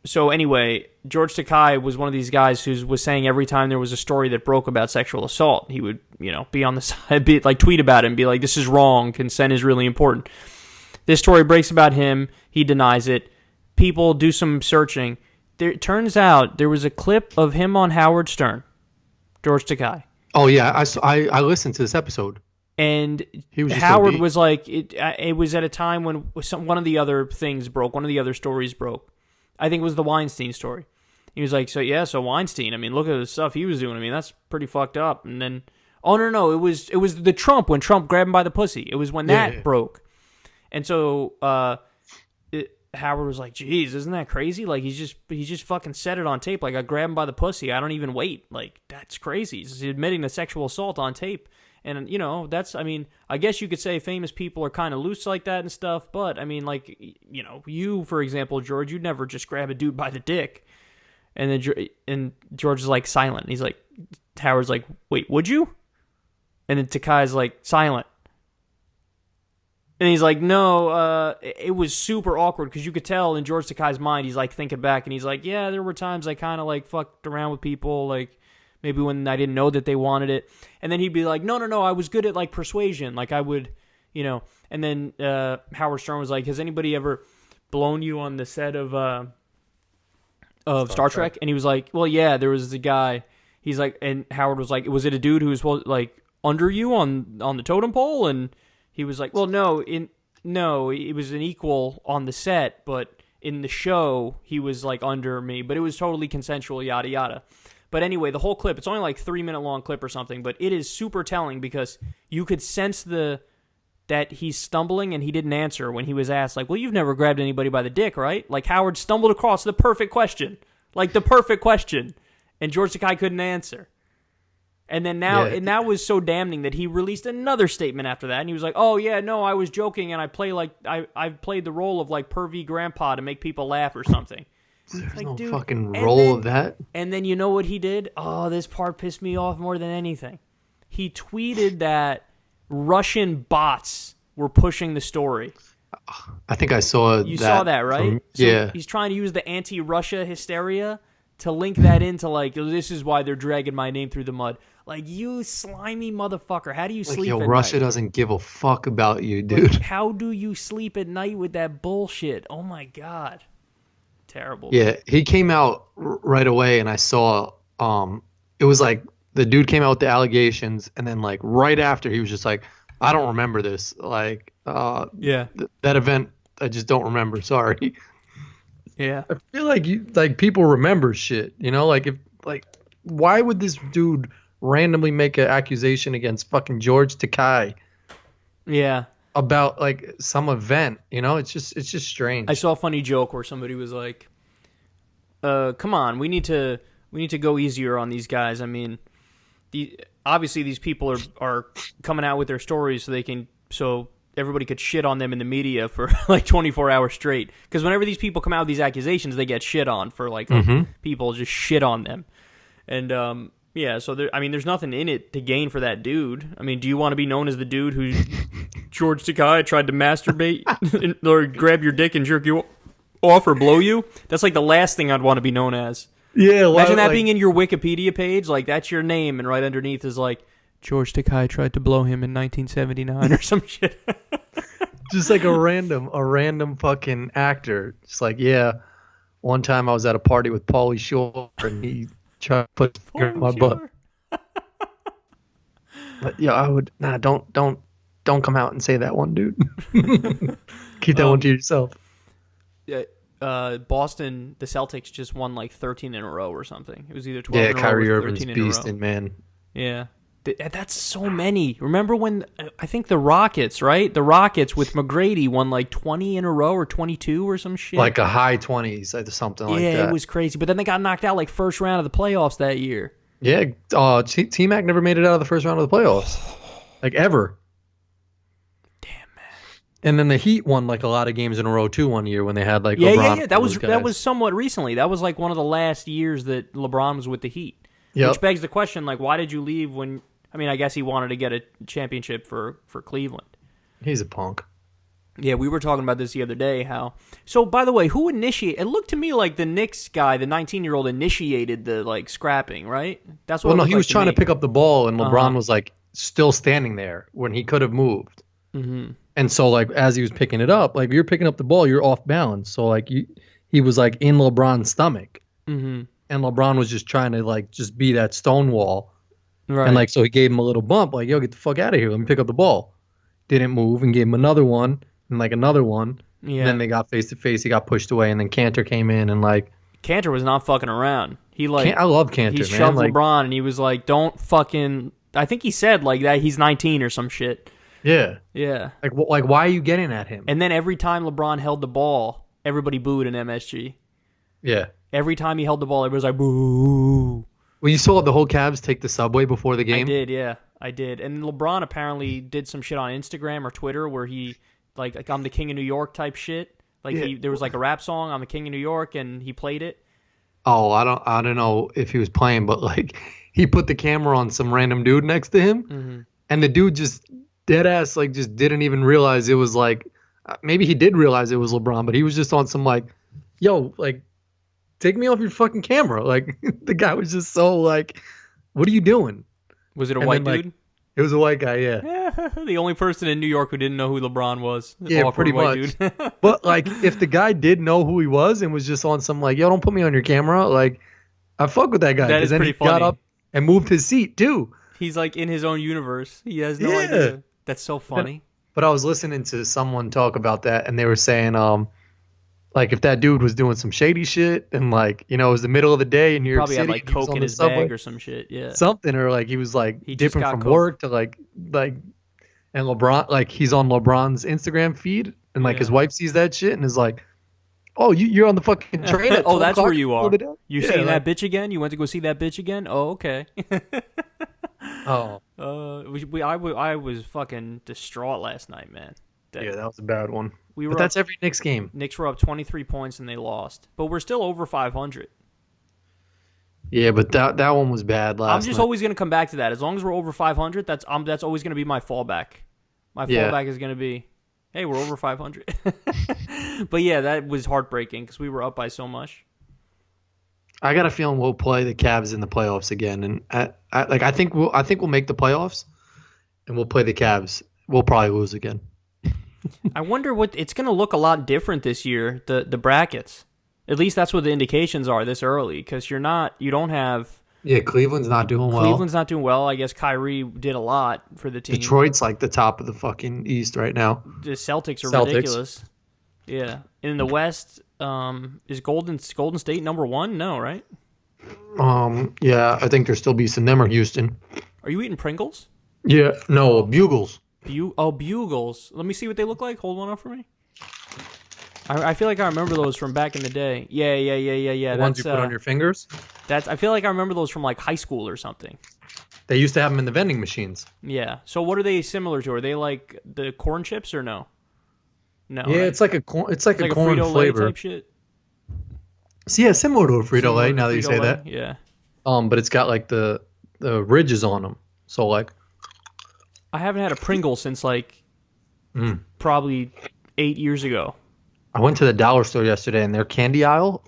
So anyway, George Takei was one of these guys who was saying every time there was a story that broke about sexual assault, he would, be on the side, tweet about it and be like, this is wrong. Consent is really important. This story breaks about him. He denies it. People do some searching. It turns out there was a clip of him on Howard Stern, George Takei. Oh yeah. I listened to this episode. And Howard was like, it was at a time when one of the other things broke, one of the other stories broke. I think it was the Weinstein story. He was like, so Weinstein, I mean, look at the stuff he was doing. I mean, that's pretty fucked up. And then, no, it was the Trump, when Trump grabbed him by the pussy. It was when that broke. And so Howard was like, geez, isn't that crazy? Like, he just fucking said it on tape. Like, I grabbed him by the pussy. I don't even wait. Like, that's crazy. He's admitting to sexual assault on tape. And, I guess you could say famous people are kind of loose like that and stuff, but, I mean, like, you, for example, George, you'd never just grab a dude by the dick. And then George is, like, silent. He's like, Howard's like, wait, would you? And then Takai's like, silent. And he's like, no, it was super awkward, because you could tell in George Takai's mind, he's, like, thinking back, and he's like, yeah, there were times I kind of, like, fucked around with people, like, maybe when I didn't know that they wanted it. And then he'd be like, no, I was good at, like, persuasion. Like, I would, And then Howard Stern was like, has anybody ever blown you on the set of Star Trek? And he was like, well, yeah, there was a guy. He's like, and Howard was like, was it a dude who was, like, under you on the totem pole? And he was like, well, no, it was an equal on the set, but in the show, he was, like, under me. But it was totally consensual, yada, yada. But anyway, the whole clip, it's only like 3-minute long clip or something, but it is super telling because you could sense that he's stumbling and he didn't answer when he was asked, like, well, you've never grabbed anybody by the dick, right? Like, Howard stumbled across the perfect question. Like, the perfect question. And George Takei couldn't answer. And then and that was so damning that he released another statement after that. And he was like, oh, yeah, no, I was joking, and I played the role of, like, pervy grandpa to make people laugh or something. There's like, no fucking role of that. And then you know what he did? Oh, this part pissed me off more than anything. He tweeted that Russian bots were pushing the story. I think I saw You saw that, right? So yeah. he's trying to use the anti-Russia hysteria to link that into, like, this is why they're dragging my name through the mud. Like, you slimy motherfucker. How do you Like, sleep yo, at Russia night? doesn't give a fuck about you, dude. Like, how do you sleep at night with that bullshit? Oh, my God. Terrible. Yeah, he came out right away, and I saw it was like the dude came out with the allegations, and then like right after he was just like, I don't remember this. Like, Yeah. that event, I just don't remember. Sorry. Yeah. I feel like people remember shit. You know, like if like why would this dude randomly make an accusation against fucking George Takei Yeah. about like some event? You know, it's just strange. I saw a funny joke where somebody was like, come on, we need to go easier on these guys. I mean, obviously these people are coming out with their stories so everybody could shit on them in the media for like 24 hours straight. Because whenever these people come out with these accusations, they get shit on for like people just shit on them. And yeah, so there's nothing in it to gain for that dude. I mean, do you want to be known as the dude who George Takei tried to masturbate or grab your dick and jerk you off or blow you? That's like the last thing I'd want to be known as. Yeah, imagine that being in your Wikipedia page. Like, that's your name, and right underneath is like, George Takei tried to blow him in 1979 or some shit. Just like a random fucking actor. Just like, yeah, one time I was at a party with Pauly Shore and he tried to put his finger in my butt. But yeah, I would don't come out and say that one, dude. Keep that one to yourself. Yeah, Boston, the Celtics just won like 13 in a row or something. It was either 12 in a row Kyrie or Irving's 13 in a row. beasting, man. Yeah. That's so many. Remember when, I think the Rockets, right? The Rockets with McGrady won like 20 in a row or 22 or some shit. Like a high 20s, or something like that. Yeah, it was crazy. But then they got knocked out like first round of the playoffs that year. Yeah, T-Mac never made it out of the first round of the playoffs. Like, ever. Damn, man. And then the Heat won like a lot of games in a row too one year when they had like LeBron. Yeah. That was somewhat recently. That was like one of the last years that LeBron was with the Heat. Yep. Which begs the question, like, why did you leave when... I mean, I guess he wanted to get a championship for Cleveland. He's a punk. Yeah, we were talking about this the other day, how... So, by the way, who initiated... It looked to me like the Knicks guy, the 19-year-old, initiated the, like, scrapping, right? That's what. Well, no, he was trying to pick up the ball, and LeBron Uh-huh. was, like, still standing there when he could have moved. Mm-hmm. And so, like, as he was picking it up, like, you're picking up the ball, you're off balance. So, like, he was, like, in LeBron's stomach. Mm-hmm. And LeBron was just trying to, like, just be that Stonewall. Right. And, like, so he gave him a little bump, like, yo, get the fuck out of here. Let me pick up the ball. Didn't move and gave him another one and, like, another one. Yeah. And then they got face-to-face. He got pushed away. And then Cantor came in and, like... Cantor was not fucking around. He, like... I love Cantor, he man. shoved like, LeBron, and he was like, don't fucking... I think he said, like, that he's 19 or some shit. Yeah. Yeah. Like, why are you getting at him? And then every time LeBron held the ball, everybody booed in MSG. Yeah. Every time he held the ball, everybody was like, boo. Well, you saw the whole Cavs take the subway before the game? I did, yeah. I did. And LeBron apparently did some shit on Instagram or Twitter where he, like I'm the king of New York type shit. Like, Yeah. there was like a rap song, I'm the king of New York, and he played it. Oh, I don't know if he was playing, but, like, he put the camera on some random dude next to him, Mm-hmm. and the dude just dead ass, like, just didn't even realize it was, like, maybe he did realize it was LeBron, but he was just on some, like, yo, like, take me off your fucking camera. Like, the guy was just so, like, what are you doing? Was it a And white then, like, dude? it was a white guy, yeah. The only person in New York who didn't know who LeBron was. Yeah, Awkward pretty white much. Dude. But, like, if the guy did know who he was and was just on some, like, yo, don't put me on your camera, like, I fuck with that guy. That is then pretty he got funny. up and moved his seat, too. He's like in his own universe. He has no Yeah. idea. That's so funny. But I was listening to someone talk about that, and they were saying, like, if that dude was doing some shady shit, and, like, you know, it was the middle of the day in New York Probably City, had like and he was coke on in the his subway, bag or some shit. Yeah. something, or like he was like He just dipping got from coke. work to like, and LeBron, like, he's on LeBron's Instagram feed, and like Yeah. his wife sees that shit and is like, "Oh, you're on the fucking train." At Oh, 12 that's where o'clock you the are. other day?" You Yeah, seeing like, that bitch again? You went to go see that bitch again? Oh, okay. Oh, I was fucking distraught last night, man. yeah, that was a bad one. We But were that's up, every Knicks game. Knicks were up 23 points and they lost, but we're still over 500. Yeah, but that one was bad last I'm just night. always gonna come back to that. As long as we're over 500, that's always gonna be my fallback. My Yeah. fallback is gonna be Hey, we're over 500. But yeah, that was heartbreaking because we were up by so much. I got a feeling we'll play the Cavs in the playoffs again, and I think we'll make the playoffs, and we'll play the Cavs. We'll probably lose again. I wonder what it's going to look a lot different this year. The brackets, at least that's what the indications are this early, because you don't have. Yeah, Cleveland's not doing well. Cleveland's not doing well. I guess Kyrie did a lot for the team. Detroit's like the top of the fucking East right now. The Celtics are ridiculous. Yeah. In the West, is Golden State number 1? No, right? Yeah, I think there's still be some them or Houston. Are you eating Pringles? Yeah, no, Bugles. Bugles. Let me see what they look like. Hold one up for me. I feel like I remember those from back in the day. Yeah. The ones you put on your fingers? I feel like I remember those from like high school or something. They used to have them in the vending machines. Yeah. So what are they similar to? Are they like the corn chips or no? No. Yeah, right? it's like a corn Frito-Lay flavor. type shit. So yeah, similar to a Frito-Lay. Now that you say that. Yeah. But it's got like the ridges on them. So like. I haven't had a Pringle since like probably 8 years ago. I went to the dollar store yesterday, and their candy aisle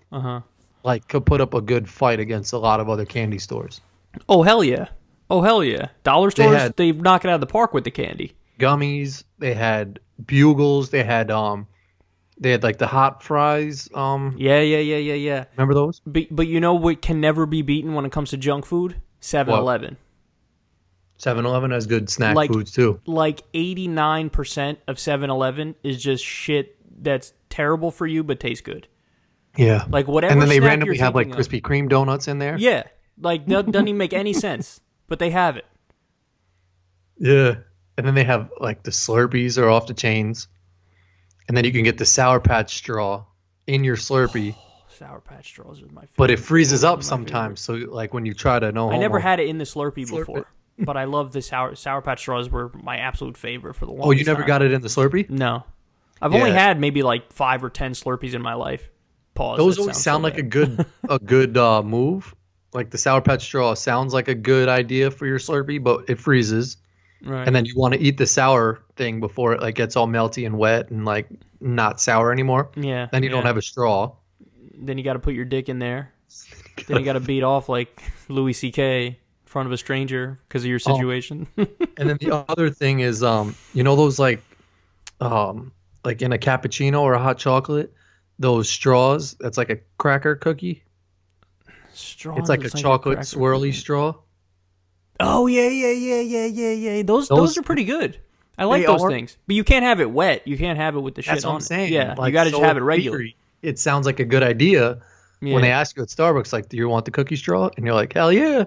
could put up a good fight against a lot of other candy stores. Oh hell yeah! Dollar stores, they knock it out of the park with the candy. Gummies. They had Bugles. They had like the hot fries. Yeah. Remember those? But you know what can never be beaten when it comes to junk food? 7-Eleven. 7-Eleven has good snack foods too. Like 89% of 7-Eleven is just shit that's terrible for you but tastes good. Yeah. Like whatever. And then they snack randomly you're have like thinking Krispy Kreme donuts in there. Yeah. Like that doesn't even make any sense, but they have it. Yeah. And then they have like the Slurpees are off the chains. And then you can get the Sour Patch straw in your Slurpee. Sour Patch straws are my favorite. But it freezes up sometimes. So like when you try to I never had it in the Slurpee before. But I love the Sour Patch straws were my absolute favorite for the longest time. Oh, you never got it in the Slurpee? No. I've only had maybe like 5 or 10 Slurpees in my life. Pause. Those always sound like a good move. Like the Sour Patch straw sounds like a good idea for your Slurpee, but it freezes. Right. And then you want to eat the sour thing before it like gets all melty and wet and like not sour anymore. Yeah. Then you don't have a straw. Then you got to put your dick in there. Then you got to beat off like Louis C.K. in front of a stranger because of your situation. And then the other thing is, those like in a cappuccino or a hot chocolate, those straws. That's like a cracker cookie. Straws. It's like a chocolate swirly cookie. Straw. Oh yeah. Those are pretty good. I like those things, but you can't have it wet. You can't have it with the shit on it. That's what I'm saying. Yeah, like, you got to just have it regular. It sounds like a good idea when they ask you at Starbucks, like, "Do you want the cookie straw?" And you're like, "Hell yeah!"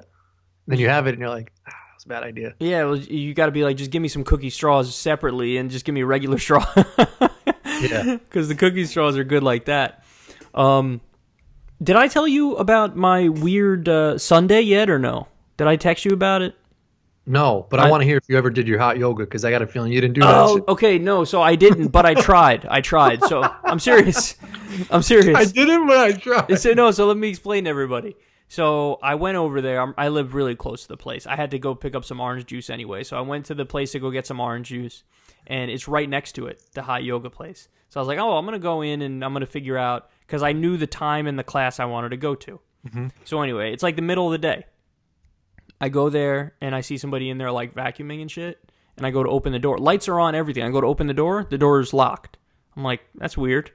Then you have it, and you're like, "That's a bad idea." Yeah, well, you got to be like, just give me some cookie straws separately, and just give me a regular straw. Yeah, because the cookie straws are good like that. Did I tell you about my weird Sunday yet, or no? Did I text you about it? No, but I want to hear if you ever did your hot yoga, because I got a feeling you didn't do that. Oh, okay, no, so I didn't, but I tried. So I'm serious. I didn't, but I tried. So let me explain to everybody. So I went over there. I live really close to the place. I had to go pick up some orange juice anyway. So I went to the place to go get some orange juice, and it's right next to it, the hot yoga place. So I was like, oh, I'm going to go in and I'm going to figure out, because I knew the time in the class I wanted to go to. Mm-hmm. So anyway, it's like the middle of the day. I go there, and I see somebody in there, like, vacuuming and shit, and I go to open the door. Lights are on, everything. I go to open the door is locked. I'm like, that's weird.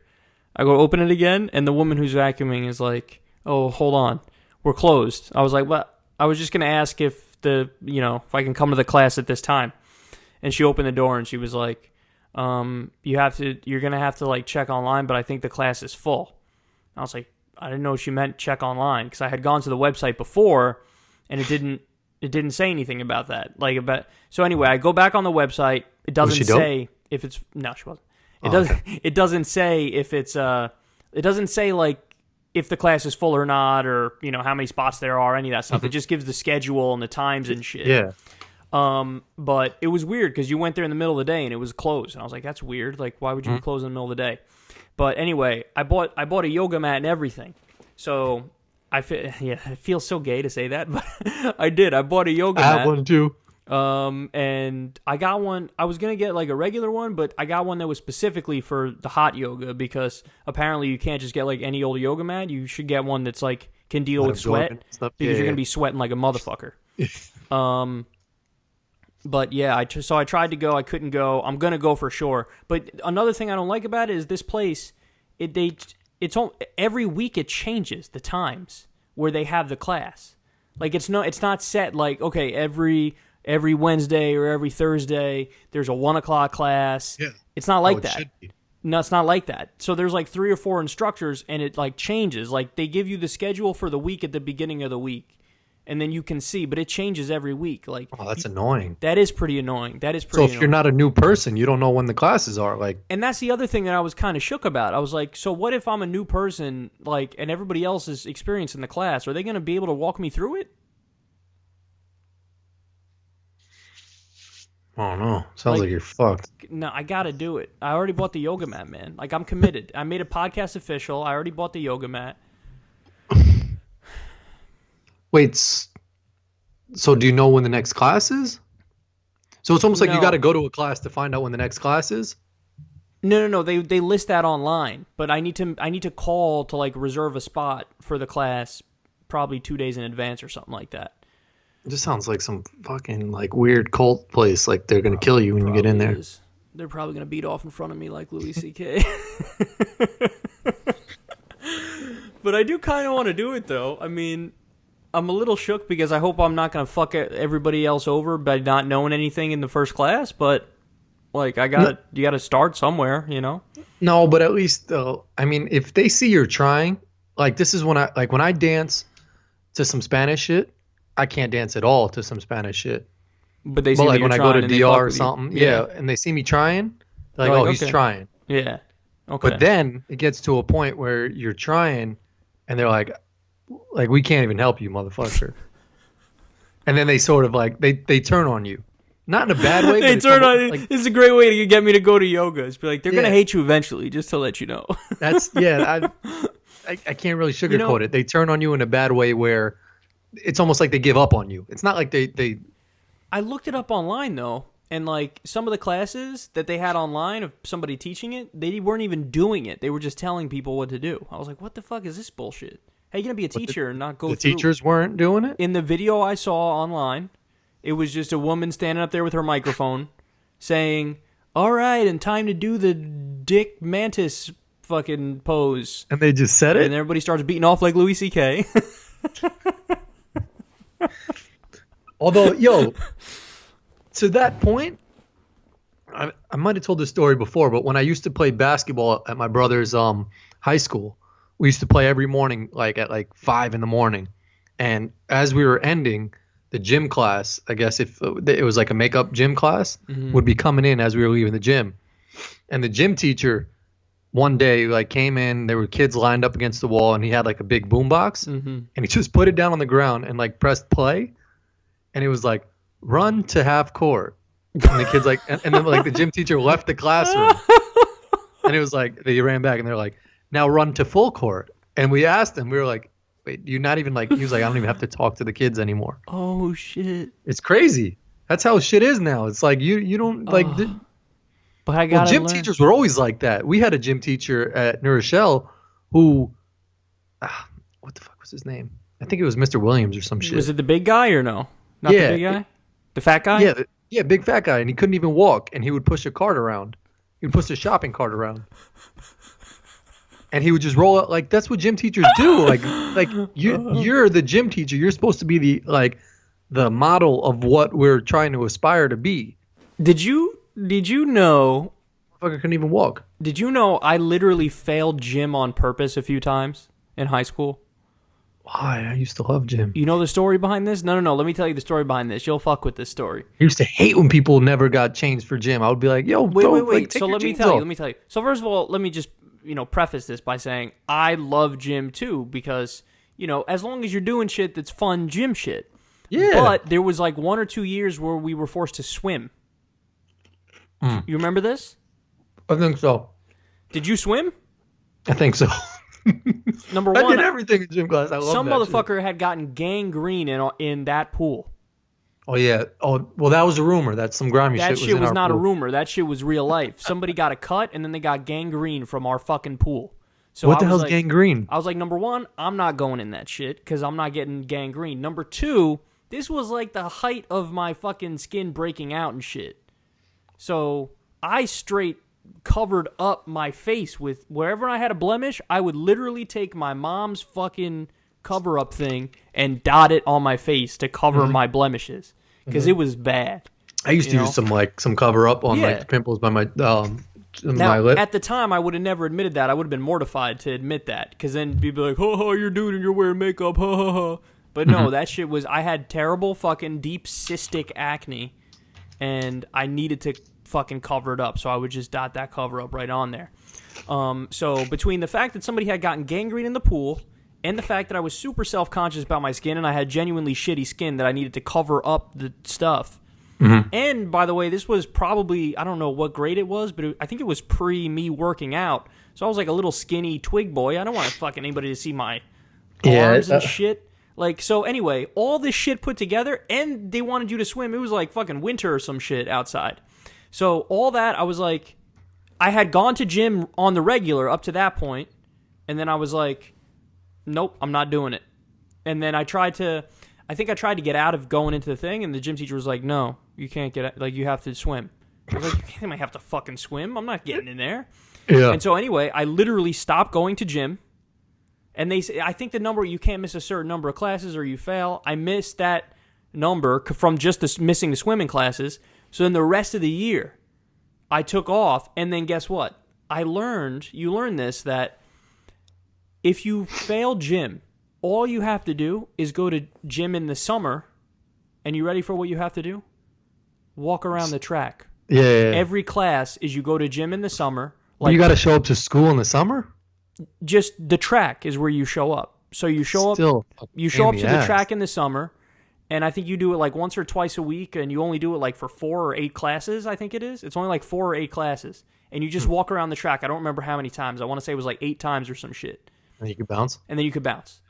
I go to open it again, and the woman who's vacuuming is like, oh, hold on. We're closed. I was like, well, I was just going to ask if if I can come to the class at this time. And she opened the door, and she was like, you're going to have to, like, check online, but I think the class is full. I was like, I didn't know she meant check online, because I had gone to the website before, and it didn't say anything about that. So anyway, I go back on the website. It doesn't say if it's no, she wasn't. It doesn't say if it's it doesn't say like if the class is full or not, or how many spots there are, any of that stuff. Mm-hmm. It just gives the schedule and the times and shit. Yeah. But it was weird because you went there in the middle of the day and it was closed, and I was like, that's weird. Like, why would you be closed in the middle of the day? But anyway, I bought a yoga mat and everything. So it feels so gay to say that, but I did. I bought a yoga mat. I have one too. And I got one. I was gonna get like a regular one, but I got one that was specifically for the hot yoga because apparently you can't just get like any old yoga mat. You should get one that's like can deal with sweat because you're gonna be sweating like a motherfucker. But yeah, so I tried to go. I couldn't go. I'm gonna go for sure. But another thing I don't like about it is this place. Every week it changes the times where they have the class. Like it's not set like okay every Wednesday or every Thursday there's a 1 o'clock class. Yeah. It's not like that. No, it's not like that. So there's like 3 or 4 instructors and it like changes. Like they give you the schedule for the week at the beginning of the week. And then you can see, but it changes every week. Like, oh, that's annoying. That is pretty annoying. So if you're not a new person, you don't know when the classes are. Like, and that's the other thing that I was kind of shook about. I was like, so what if I'm a new person, like, and everybody else is experiencing the class? Are they going to be able to walk me through it? I don't know. Sounds like you're fucked. No, I got to do it. I already bought the yoga mat, man. Like, I'm committed. I made a podcast official. I already bought the yoga mat. Wait, so do you know when the next class is? So it's almost like you got to go to a class to find out when the next class is? No. They list that online, but I need to call to like reserve a spot for the class probably 2 days in advance or something like that. It just sounds like some fucking like weird cult place. Like they're going to kill you when you get in there. They're probably going to beat off in front of me like Louis C.K. But I do kind of want to do it though. I mean, I'm a little shook because I hope I'm not going to fuck everybody else over by not knowing anything in the first class, but like you got to start somewhere, you know? No, but at least though, I mean, if they see you're trying, like this is when I dance to some Spanish shit, I can't dance at all to some Spanish shit. But they see like when I go to DR or something, yeah, and they see me trying, they're like, oh, he's trying. Yeah. Okay. But then it gets to a point where you're trying and they're like we can't even help you, motherfucker. And then they sort of like they turn on you, not in a bad way. They turn on you. Like, it's a great way to get me to go to yoga. It's be like they're gonna hate you eventually, just to let you know. That's I can't really sugarcoat it. They turn on you in a bad way where it's almost like they give up on you. It's not like they. I looked it up online though, and like some of the classes that they had online of somebody teaching it, they weren't even doing it. They were just telling people what to do. I was like, what the fuck is this bullshit? How are you going to be a teacher and not go through? The teachers weren't doing it? In the video I saw online, it was just a woman standing up there with her microphone saying, all right, and time to do the Dick Mantis fucking pose. And they just said it? And everybody starts beating off like Louis C.K. Although, to that point, I might have told this story before, but when I used to play basketball at my brother's high school, we used to play every morning, like at like 5 a.m. And as we were ending the gym class, I guess if it was like a makeup gym class, would be coming in as we were leaving the gym. And the gym teacher one day like came in, there were kids lined up against the wall, and he had like a big boombox, and he just put it down on the ground and like pressed play, and it was like run to half court. And the kids like, and then like the gym teacher left the classroom, and it was like they ran back and they're like, now run to full court. And we asked him, we were like, wait, you're not even like, he was like, I don't even have to talk to the kids anymore. Oh shit. It's crazy. That's how shit is now. It's like you don't like. But I got gym teachers were always like that. We had a gym teacher at New Rochelle who, what the fuck was his name? I think it was Mr. Williams or some shit. Was it the big guy or no? Not the big guy? The fat guy? Yeah, big fat guy. And he couldn't even walk. And he would push a cart around. He would push a shopping cart around. And he would just roll out. Like, that's what gym teachers do. Like you're the gym teacher. You're supposed to be the model of what we're trying to aspire to be. Did you know? Motherfucker couldn't even walk. Did you know I literally failed gym on purpose a few times in high school? Why? I used to love gym. You know the story behind this? No. Let me tell you the story behind this. You'll fuck with this story. I used to hate when people never got changed for gym. I would be like, yo, wait. Like, so let me tell you. So first of all, let me just preface this by saying I love gym too because as long as you're doing shit that's fun gym shit. Yeah. But there was like 1 or 2 years where we were forced to swim. You remember this? I think so. Did you swim? I think so. Number one, I did everything in gym class. I love some that motherfucker shit. had gotten gangrene in that pool. Oh yeah. Oh well, that was a rumor that some grimy That shit was shit in was our not a pool. rumor. That shit was real life. Somebody got a cut and then they got gangrene from our fucking pool. So What the hell's gangrene? I was like, number one, I'm not going in that shit because I'm not getting gangrene. Number two, this was like the height of my fucking skin breaking out and shit. So I straight covered up my face with wherever I had a blemish. I would literally take my mom's fucking cover up thing and dot it on my face to cover my blemishes because it was bad. I used to use some cover up on like Yeah. the pimples by my my Now, lip. at the time, I would have never admitted that. I would have been mortified to admit that because then people like, "Ha ha, you're dude and you're wearing makeup, ha ha ha." But no, that shit was. I had terrible fucking deep cystic acne, and I needed to fucking cover it up. So I would just dot that cover up right on there. So between the fact that somebody had gotten gangrene in the pool and the fact that I was super self-conscious about my skin and I had genuinely shitty skin that I needed to cover up the stuff. And by the way, this was probably, I don't know what grade it was, but I think it was pre me working out. So I was like a little skinny twig boy. I don't want fucking anybody to see my arms and shit. Like, so anyway, all this shit put together, and they wanted you to swim. It was like fucking winter or some shit outside. So all that, I was like, I had gone to gym on the regular up to that point, and then I was like, nope, I'm not doing it. And then I tried to get out of going into the thing, and the gym teacher was like, no, you can't get out. Like, you have to swim. I was like, you can't have to fucking swim. I'm not getting in there. Yeah. And so anyway, I literally stopped going to gym. And they say, I think the number, you can't miss a certain number of classes or you fail. I missed that number from just missing the swimming classes. So then the rest of the year, I took off. And then guess what? You learn this, that if you fail gym, all you have to do is go to gym in the summer. And you ready for what you have to do? Walk around the track. Yeah. Every class is you go to gym in the summer. Like, you got to show up to school in the summer? Just the track is where you show up. So you show up to the track in the summer, and I think you do it like once or twice a week, and you only do it like for 4 or 8 classes, I think it is. It's only like 4 or 8 classes. And you just walk around the track. I don't remember how many times. I want to say it was like 8 times or some shit. And you could bounce? And then you could bounce.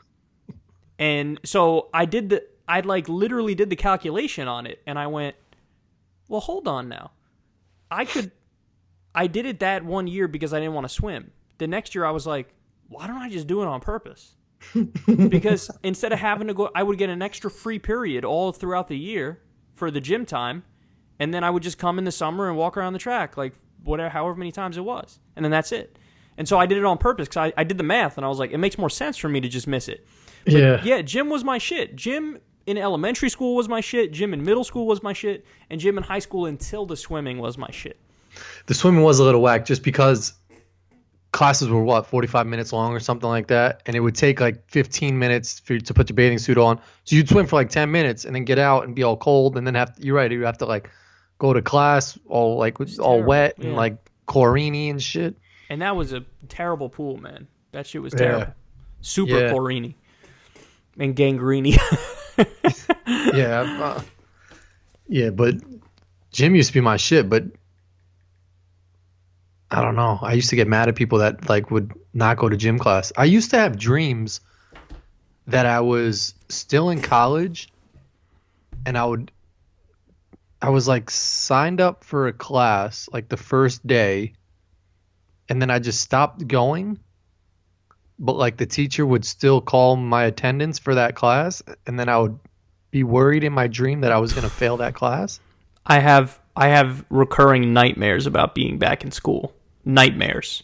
And so I literally did the calculation on it, and I went, well, hold on now. I did it that one year because I didn't want to swim. The next year I was like, why don't I just do it on purpose? Because instead of having to go, I would get an extra free period all throughout the year for the gym time, and then I would just come in the summer and walk around the track, like however many times it was, and then that's it. And so I did it on purpose because I did the math, and I was like, it makes more sense for me to just miss it. But yeah, gym was my shit. Gym in elementary school was my shit. Gym in middle school was my shit. And gym in high school until the swimming was my shit. The swimming was a little whack just because classes were 45 minutes long or something like that, and it would take like 15 minutes for you to put your bathing suit on. So you'd swim for like 10 minutes and then get out and be all cold, and then you have to like go to class all wet and like Corini and shit. And that was a terrible pool, man. That shit was terrible. Super Corini and gangrini. But gym used to be my shit, but I don't know. I used to get mad at people that like would not go to gym class. I used to have dreams that I was still in college and I was like signed up for a class like the first day, and then I just stopped going. But like the teacher would still call my attendance for that class, and then I would be worried in my dream that I was going to fail that class. I have recurring nightmares about being back in school. Nightmares.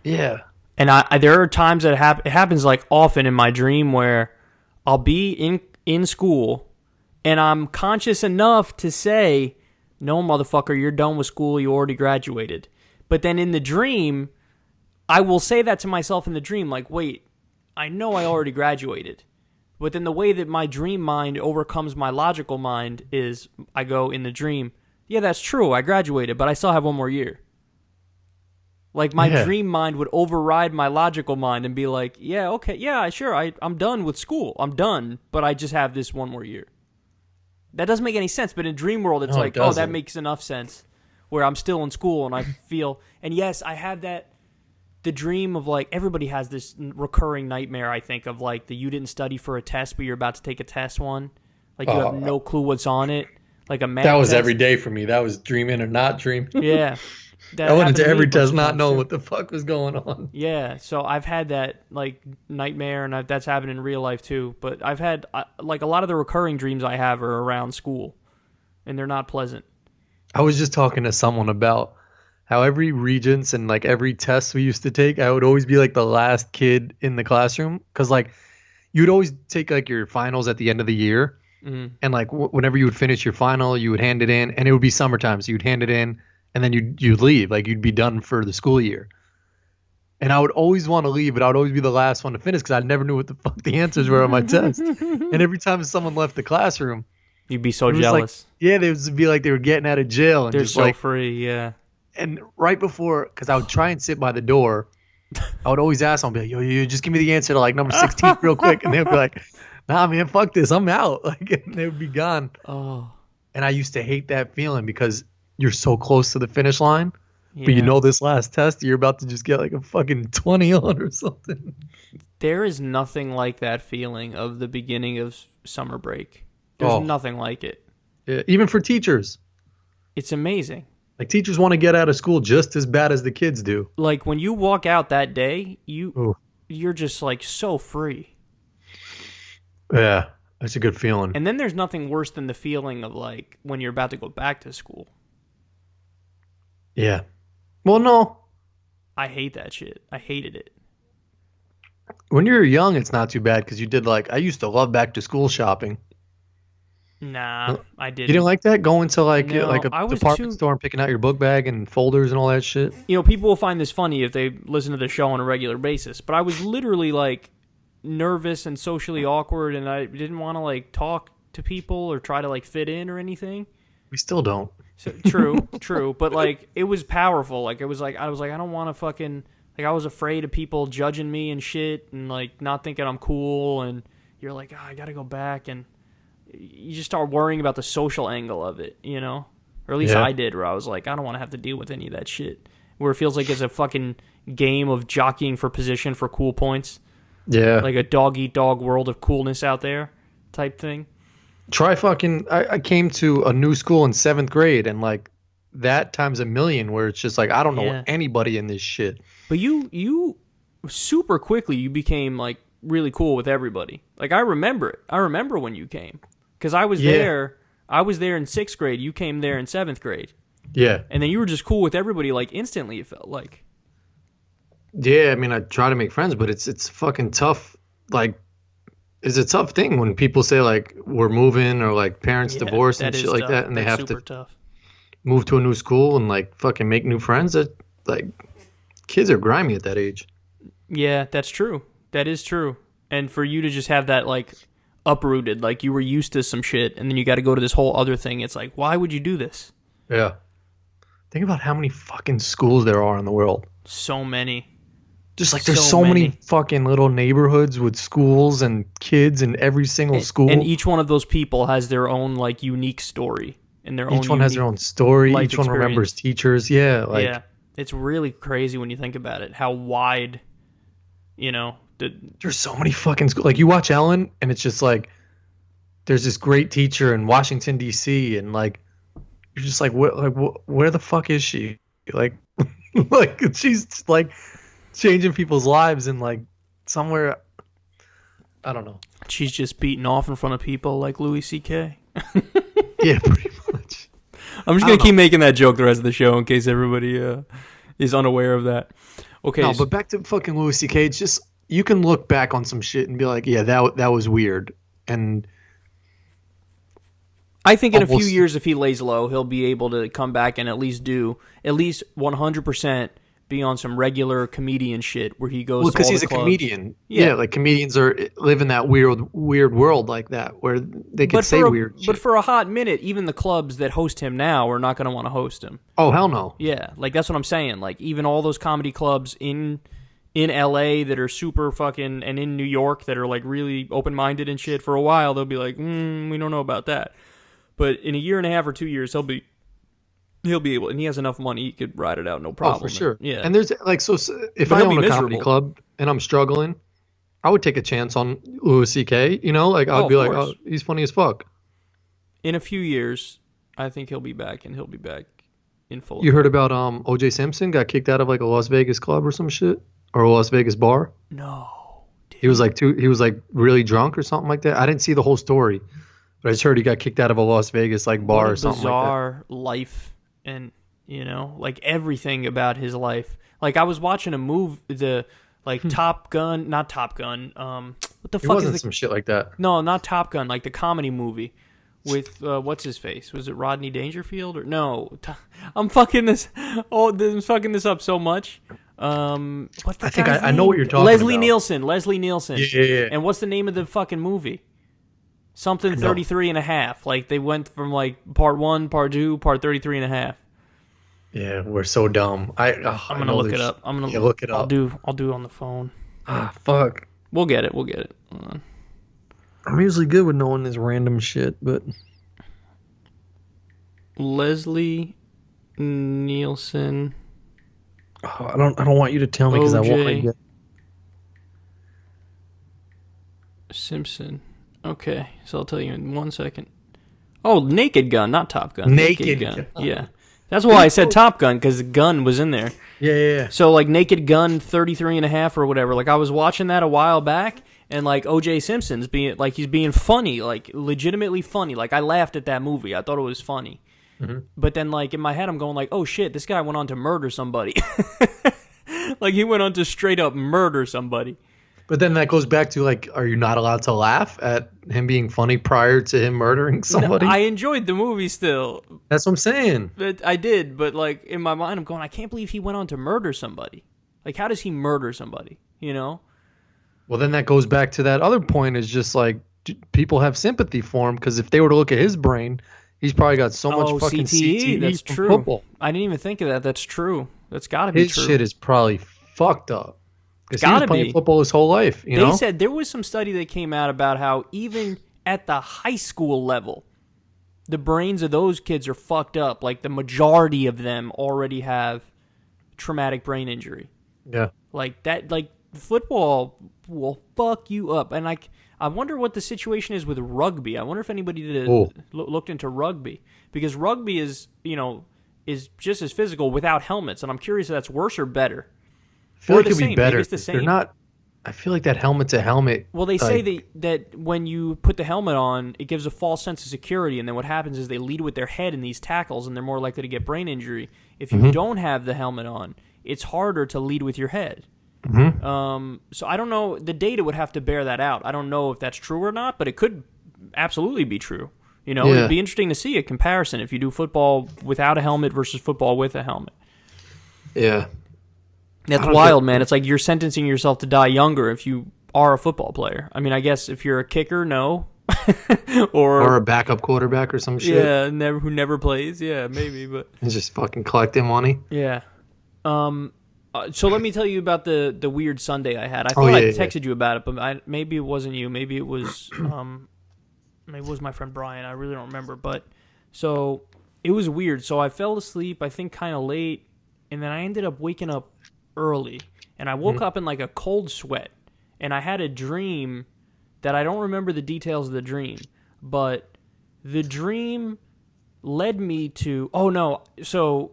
Yeah. And there are times that it happens like often in my dream where I'll be in school and I'm conscious enough to say, no, motherfucker, you're done with school. You already graduated. But then in the dream, I will say that to myself in the dream, like, wait, I know I already graduated. But then the way that my dream mind overcomes my logical mind is I go in the dream, yeah, that's true, I graduated, but I still have one more year. Like, my dream mind would override my logical mind and be like, yeah, okay, yeah, sure, I'm done with school. I'm done, but I just have this one more year. That doesn't make any sense, but in dream world, it's like, oh, that makes enough sense, where I'm still in school and I feel, and yes, I have the dream of, like, everybody has this recurring nightmare, I think, of, like, the you didn't study for a test, but you're about to take a test one. Like you have no clue what's on it. Like a math That was test. every day for me. That was dreaming or not dreaming. Yeah. I went happened into to me every a bunch test of not times, knowing too. what the fuck was going on. Yeah, so I've had that like nightmare, and that's happened in real life too. But I've had like a lot of the recurring dreams I have are around school, and they're not pleasant. I was just talking to someone about how every regents and like every test we used to take, I would always be like the last kid in the classroom because like you'd always take like your finals at the end of the year, and like whenever you would finish your final, you would hand it in, and it would be summertime, so you'd hand it in, and then you'd leave, like you'd be done for the school year. And I would always want to leave, but I would always be the last one to finish because I never knew what the fuck the answers were on my test. And every time someone left the classroom, You'd be so it was jealous. like, yeah, they would be like they were getting out of jail and They're just so like free, yeah. And right before, because I would try and sit by the door, I would always ask them, be like, yo, just give me the answer to like number 16 real quick. And they would be like, nah, man, fuck this. I'm out. Like, and they would be gone. Oh, And I used to hate that feeling because you're so close to the finish line. yeah. But you know this last test, you're about to just get like a fucking 20 on or something. There is nothing like that feeling of the beginning of summer break. There's nothing like it. Yeah, even for teachers. It's amazing. Like teachers want to get out of school just as bad as the kids do. Like when you walk out that day, you're just like so free. Yeah, that's a good feeling. And then there's nothing worse than the feeling of like when you're about to go back to school. Yeah. Well, no. I hate that shit. I hated it. When you're young, it's not too bad because you did like, I used to love back to school shopping. Nah, I didn't. You didn't like that? Going to like No, like a department store and picking out your book bag and folders and all that shit? You know, people will find this funny if they listen to the show on a regular basis, but I was literally like nervous and socially awkward, and I didn't want to like talk to people or try to like fit in or anything. We still don't. So, true, but like it was powerful. Like I was like I don't want to fucking like I was afraid of people judging me and shit and like not thinking I'm cool, and you're like, I got to go back, and you just start worrying about the social angle of it, you know? Or at least I did, where I was like, I don't want to have to deal with any of that shit. Where it feels like it's a fucking game of jockeying for position for cool points. Yeah. Like a dog-eat-dog world of coolness out there type thing. Try fucking, I came to a new school in 7th grade and like that times a million where it's just like, I don't know anybody in this shit. But you super quickly, you became like really cool with everybody. Like I remember it. I remember when you came. Because I was there. I was there in 6th grade. You came there in 7th grade. Yeah. And then you were just cool with everybody like instantly, it felt like. Yeah, I mean, I try to make friends, but it's fucking tough. Like, it's a tough thing when people say like we're moving or like parents divorced and shit like that, and they have to move to a new school and like fucking make new friends. That like kids are grimy at that age. Yeah, that's true. That is true. And for you to just have that like uprooted, like you were used to some shit, and then you got to go to this whole other thing. It's like, why would you do this? Yeah. Think about how many fucking schools there are in the world. So many. Just like there's so many fucking little neighborhoods with schools and kids in every single school. And each one of those people has their own like unique story and their own. Each one has their own story. Each one experience. remembers teachers. Yeah. Like, yeah. It's really crazy when you think about it. How wide, you know. There's so many fucking schools. Like you watch Ellen, and it's just like there's this great teacher in Washington D.C. and like you're just like, where the fuck is she? Like, like she's like changing people's lives and like somewhere. I don't know. She's just beating off in front of people like Louis C.K. Yeah, pretty much. I'm just gonna keep making that joke the rest of the show in case everybody is unaware of that. Okay. No, but back to fucking Louis C.K. It's just. You can look back on some shit and be like, yeah, that was weird. And I think in a few years, if he lays low, he'll be able to come back and at least 100% be on some regular comedian shit where he goes. Well, because he's a comedian. Yeah, like comedians live in that weird world like that where they can say weird shit. But for a hot minute, even the clubs that host him now are not going to want to host him. Oh, hell no. Yeah, like that's what I'm saying. Like even all those comedy clubs in LA that are super fucking, and in New York that are like really open-minded and shit, for a while they'll be like, we don't know about that. But in a year and a half or 2 years, he'll be able, and he has enough money, he could ride it out, no problem. Oh, for sure. Yeah. And there's like, so if I own a comedy club and I'm struggling, I would take a chance on Louis C.K., you know, like I'd be like, oh, he's funny as fuck. In a few years, I think he'll be back, and he'll be back in full. You heard about O.J. Simpson got kicked out of like a Las Vegas club or some shit, or a Las Vegas bar? No. He was like really drunk or something like that. I didn't see the whole story, but I just heard he got kicked out of a Las Vegas like bar or something like that. Bizarre life, and like everything about his life. Like I was watching a movie, Top Gun, not Top Gun. What the fuck wasn't some shit like that? No, not Top Gun, like the comedy movie with what's his face? Was it Rodney Dangerfield or no? I'm fucking this. Oh, I'm fucking this up so much. What the I think I know what you're talking about. Leslie Nielsen. Yeah. And what's the name of the fucking movie? Something 33 and a half. Like they went from like part 1, part 2, part 33 and a half. Yeah, we're so dumb. I'm gonna look it up. Look it up. I'll do it on the phone. Fuck. We'll get it. Hold on. I'm usually good with knowing this random shit, but Leslie Nielsen. Oh, I don't want you to tell me because I want to get Simpson. Okay, so I'll tell you in 1 second. Oh, Naked Gun, not Top Gun. Naked Gun. Yeah. That's why I said Top Gun, because the gun was in there. Yeah. So, like, Naked Gun 33 and a half or whatever. Like, I was watching that a while back, and, like, O.J. Simpson's he's being funny, like, legitimately funny. Like, I laughed at that movie. I thought it was funny. Mm-hmm. But then, like, in my head, I'm going, like, oh, shit, this guy went on to murder somebody. Like, he went on to straight up murder somebody. But then that goes back to, like, are you not allowed to laugh at him being funny prior to him murdering somebody? No, I enjoyed the movie still. That's what I'm saying. I did, but, like, in my mind, I'm going, I can't believe he went on to murder somebody. Like, how does he murder somebody, Well, then that goes back to that other point is just, like, people have sympathy for him because if they were to look at his brain, he's probably got so much fucking CTE that's from true. football. I didn't even think of that. That's true. That's got to be true. His shit is probably fucked up. Because he was playing football his whole life, They said there was some study that came out about how even at the high school level, the brains of those kids are fucked up. Like the majority of them already have traumatic brain injury. Yeah. Like that, like football will fuck you up. And I wonder what the situation is with rugby. I wonder if anybody looked into rugby. Because rugby is just as physical without helmets. And I'm curious if that's worse or better. I feel like it'd be better. Maybe it's the same. They're not. I feel like that helmet to helmet. Well, they say that when you put the helmet on, it gives a false sense of security, and then what happens is they lead with their head in these tackles, and they're more likely to get brain injury. If you don't have the helmet on, it's harder to lead with your head. Mm-hmm. So I don't know. The data would have to bear that out. I don't know if that's true or not, but it could absolutely be true. It'd be interesting to see a comparison if you do football without a helmet versus football with a helmet. Yeah. That's wild, man. It's like you're sentencing yourself to die younger if you are a football player. I mean, I guess if you're a kicker, no. or a backup quarterback or some shit. Yeah, who never plays. Yeah, maybe, but he's just fucking collecting money. Yeah. So let me tell you about the weird Sunday I had. I thought I texted you about it, but maybe it wasn't you. Maybe it was my friend Brian. I really don't remember. But so it was weird. So I fell asleep, I think, kind of late, and then I ended up waking up early, and I woke up in like a cold sweat, and I had a dream that I don't remember the details of the dream, but the dream led me to the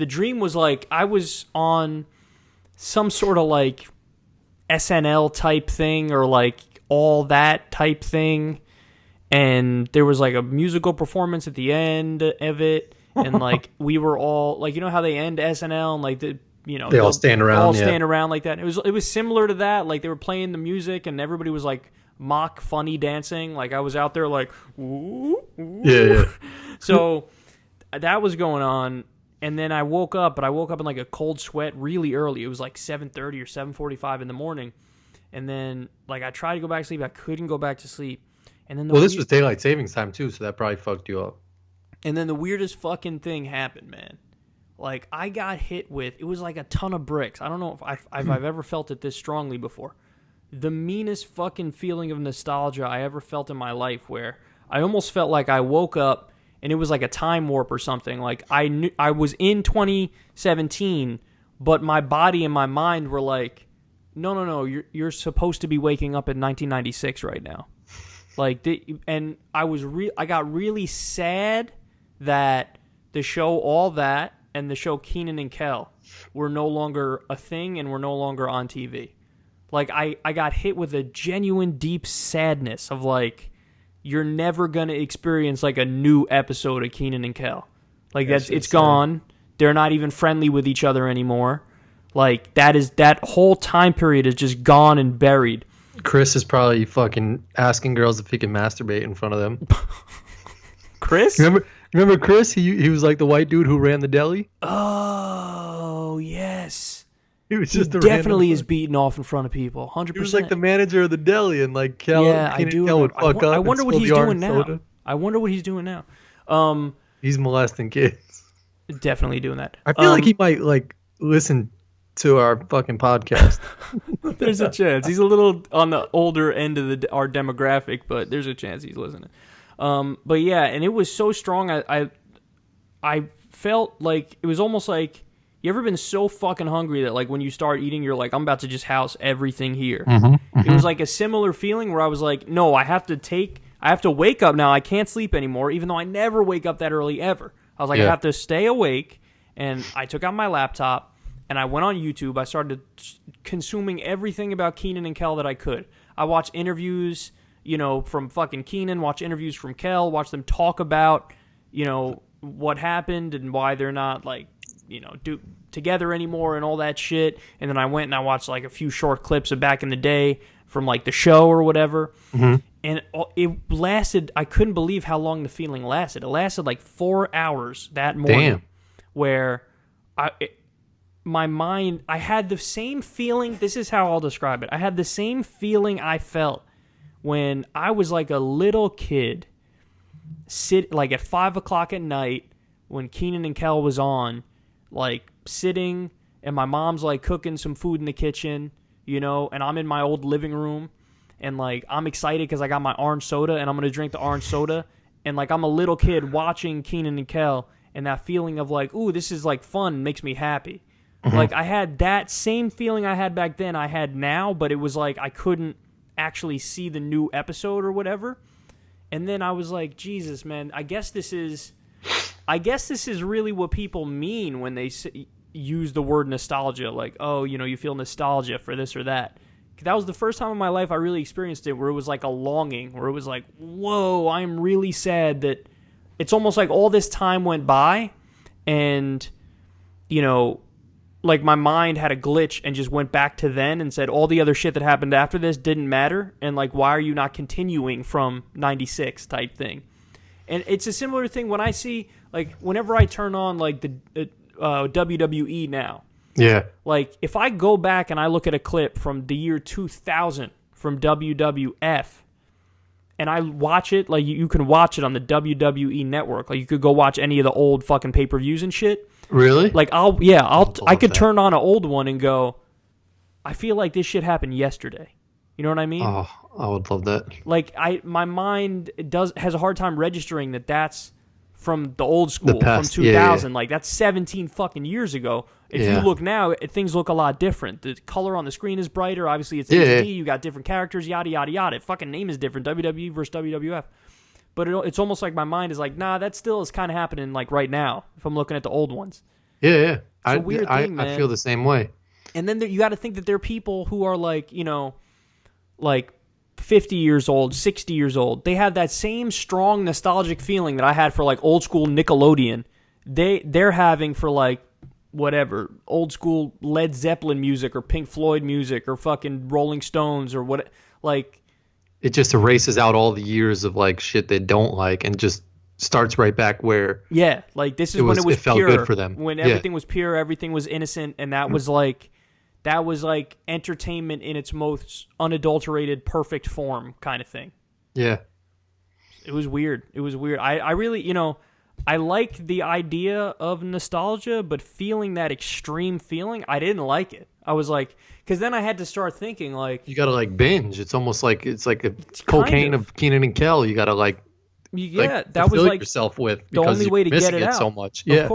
dream was like I was on some sort of like SNL type thing or like all that type thing, and there was like a musical performance at the end of it, and like we were all like, how they end SNL and like they all stand around, like that. It was similar to that. Like they were playing the music and everybody was like mock funny dancing. Like I was out there like, ooh, ooh. Yeah. So that was going on, and then I woke up, but I woke up in like a cold sweat really early. It was like 7:30 or 7:45 in the morning, and then like I tried to go back to sleep. I couldn't go back to sleep, and then this was daylight savings time too, so that probably fucked you up. And then the weirdest fucking thing happened, man. Like, I got hit with, it was like a ton of bricks. I don't know if I've ever felt it this strongly before. The meanest fucking feeling of nostalgia I ever felt in my life, where I almost felt like I woke up and it was like a time warp or something. Like, I knew I was in 2017, but my body and my mind were like, no, you're supposed to be waking up in 1996 right now. Like, and I got really sad that the show All That and the show Kenan and Kel were no longer a thing and were no longer on TV. Like, I got hit with a genuine deep sadness of, like, you're never going to experience, like, a new episode of Kenan and Kel. Like, it's gone. They're not even friendly with each other anymore. Like, that whole time period is just gone and buried. Chris is probably fucking asking girls if he can masturbate in front of them. Chris? Remember Chris? He was like the white dude who ran the deli. Oh, yes. He was just definitely is beaten off in front of people. 100%. He was like the manager of the deli, and like Kel would fuck up. I wonder what he's doing now. Soda. I wonder what he's doing now. He's molesting kids. Definitely doing that. I feel like he might like listen to our fucking podcast. There's a chance. He's a little on the older end of our demographic, but there's a chance he's listening. But yeah, and it was so strong. I felt like it was almost like, you ever been so fucking hungry that like when you start eating, you're like, I'm about to just house everything here. It was like a similar feeling where I was like, no, I have to wake up now. I can't sleep anymore, even though I never wake up that early ever. I was like, I have to stay awake. And I took out my laptop and I went on YouTube. I started consuming everything about Kenan and Kel that I could. I watched interviews, from fucking Kenan, watch interviews from Kel, watch them talk about, what happened and why they're not like, together anymore and all that shit. And then I went and I watched like a few short clips of back in the day from like the show or whatever. And it lasted, I couldn't believe how long the feeling lasted. It lasted like 4 hours that morning. Where my mind, I had the same feeling, this is how I'll describe it. I had the same feeling I felt when I was like a little kid, like at 5 o'clock at night when Kenan and Kel was on, like sitting and my mom's like cooking some food in the kitchen, and I'm in my old living room and like I'm excited because I got my orange soda and I'm going to drink the orange soda. And like I'm a little kid watching Kenan and Kel and that feeling of like, ooh, this is like fun, makes me happy. Like I had that same feeling I had back then I had now, but it was like I couldn't actually see the new episode or whatever. And then I was like, Jesus, man, I guess this is really what people mean when they use the word nostalgia. Like, oh, you feel nostalgia for this or that. That was the first time in my life I really experienced it where it was like a longing, where it was like, whoa, I'm really sad that it's almost like all this time went by and, like my mind had a glitch and just went back to then and said all the other shit that happened after this didn't matter. And like, why are you not continuing from 96 type thing? And it's a similar thing when I see, like, whenever I turn on like the WWE now. Yeah. Like, if I go back and I look at a clip from the year 2000 from WWF, and I watch it, like, you can watch it on the WWE network. Like, you could go watch any of the old fucking pay-per-views and shit. Really? Like, I could turn on an old one and go, I feel like this shit happened yesterday. You know what I mean? Oh, I would love that. Like, my mind has a hard time registering that that's from the old school, from 2000. Yeah. Like, that's 17 fucking years ago. If you look now, things look a lot different. The color on the screen is brighter. Obviously, it's HD. You got different characters, yada, yada, yada. Fucking name is different, WWE versus WWF. But it's almost like my mind is like, nah, that still is kind of happening like right now if I'm looking at the old ones. Yeah. It's a weird thing, man. I feel the same way. And then you got to think that there are people who are like, like 50 years old, 60 years old. They have that same strong nostalgic feeling that I had for like old school Nickelodeon. They're having for like whatever, old school Led Zeppelin music or Pink Floyd music or fucking Rolling Stones or what, like. It just erases out all the years of like shit they don't like and just starts right back where. Yeah, like this is when it felt pure, good for them. When everything was pure, everything was innocent, and that was like entertainment in its most unadulterated, perfect form kind of thing. Yeah. It was weird. I really, I liked the idea of nostalgia, but feeling that extreme feeling, I didn't like it. I was like, because then I had to start thinking like, you gotta like binge. It's almost like it's like a cocaine of Kenan and Kel. You gotta like, that was like yourself with the only way to get it out so much. Yeah,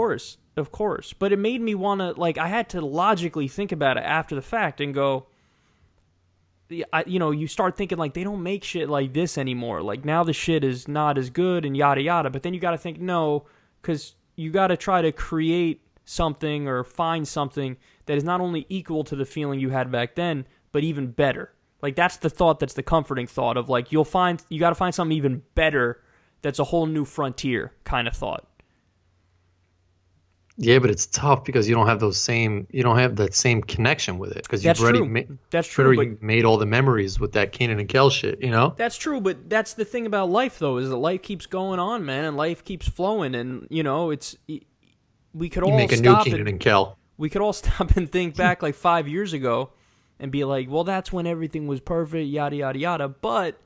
of course. But it made me want to like, I had to logically think about it after the fact and go, you start thinking like they don't make shit like this anymore. Like now the shit is not as good and yada yada. But then you got to think no, because you got to try to create something or find something that is not only equal to the feeling you had back then, but even better. Like that's the thought. That's the comforting thought of like you got to find something even better. That's a whole new frontier kind of thought. Yeah, but it's tough because you don't have that same connection with it because you've already made all the memories with that Kenan and Kel shit, you know? That's true, but that's the thing about life though, is that life keeps going on, man, and life keeps flowing, and we could all make a new Kenan and Kel. We could all stop and think back like 5 years ago and be like, well, that's when everything was perfect, yada yada yada, but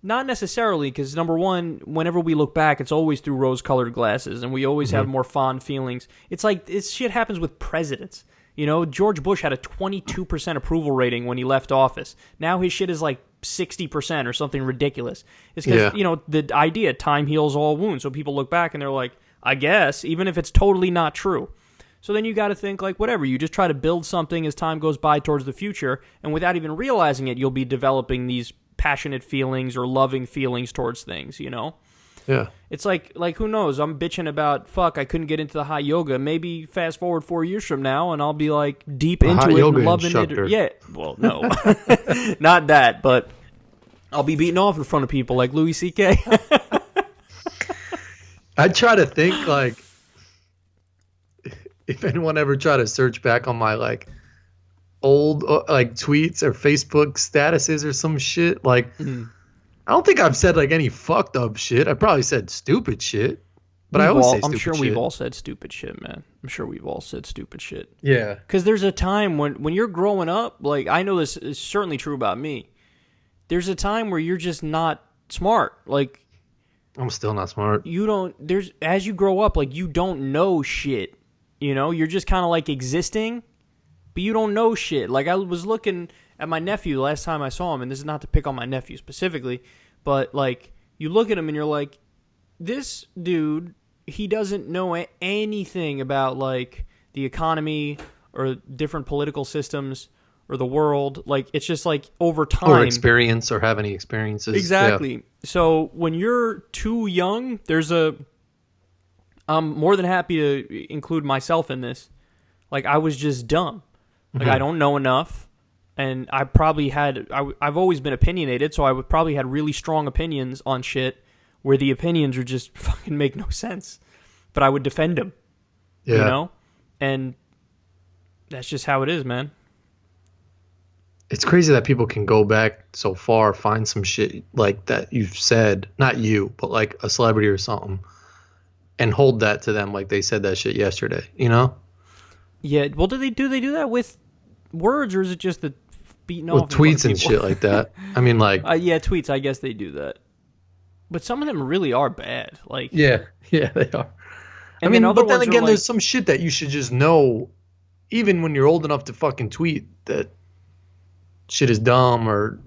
not necessarily, because number one, whenever we look back, it's always through rose-colored glasses, and we always have more fond feelings. It's like this shit happens with presidents. George Bush had a 22% approval rating when he left office. Now his shit is like 60% or something ridiculous. It's because, the idea, time heals all wounds. So people look back and they're like, I guess, even if it's totally not true. So then you got to think like, whatever, you just try to build something as time goes by towards the future, and without even realizing it, you'll be developing these passionate feelings or loving feelings towards things, Yeah. It's like who knows? I'm bitching about I couldn't get into the hot yoga. Maybe fast forward 4 years from now and I'll be like deep into it and loving instructor. it. Yeah. Well, no. Not that, but I'll be beating off in front of people like Louis C.K. I try to think like if anyone ever tried to search back on my like old like tweets or Facebook statuses or some shit, like I don't think I've said like any fucked up shit. I probably said stupid shit, but I always say stupid shit. I'm sure we've all said stupid shit, man. I'm sure we've all said stupid shit. Yeah, because there's a time when you're growing up, like I know this is certainly true about me. There's a time where you're just not smart. Like I'm still not smart. As you grow up, like you don't know shit. You're just kind of like existing, but you don't know shit. Like I was looking at my nephew the last time I saw him, and this is not to pick on my nephew specifically, but like you look at him and you're like, this dude, he doesn't know anything about like the economy or different political systems or the world. Like it's just like over time. Or experience or have any experiences. Exactly. Yeah. So when you're too young, I'm more than happy to include myself in this. Like I was just dumb. Like I don't know enough, and I probably I've always been opinionated, so I would probably had really strong opinions on shit where the opinions are just fucking make no sense, but I would defend them, and that's just how it is, man. It's crazy that people can go back so far, find some shit like that you've said, not you, but like a celebrity or something, and hold that to them like they said that shit yesterday, Yeah, well, do they do that with words, or is it just the beating off? With tweets and shit like that. I mean, like... yeah, tweets, I guess they do that. But some of them really are bad. Like Yeah, they are. But then again, there's some shit that you should just know, even when you're old enough to fucking tweet that shit is dumb or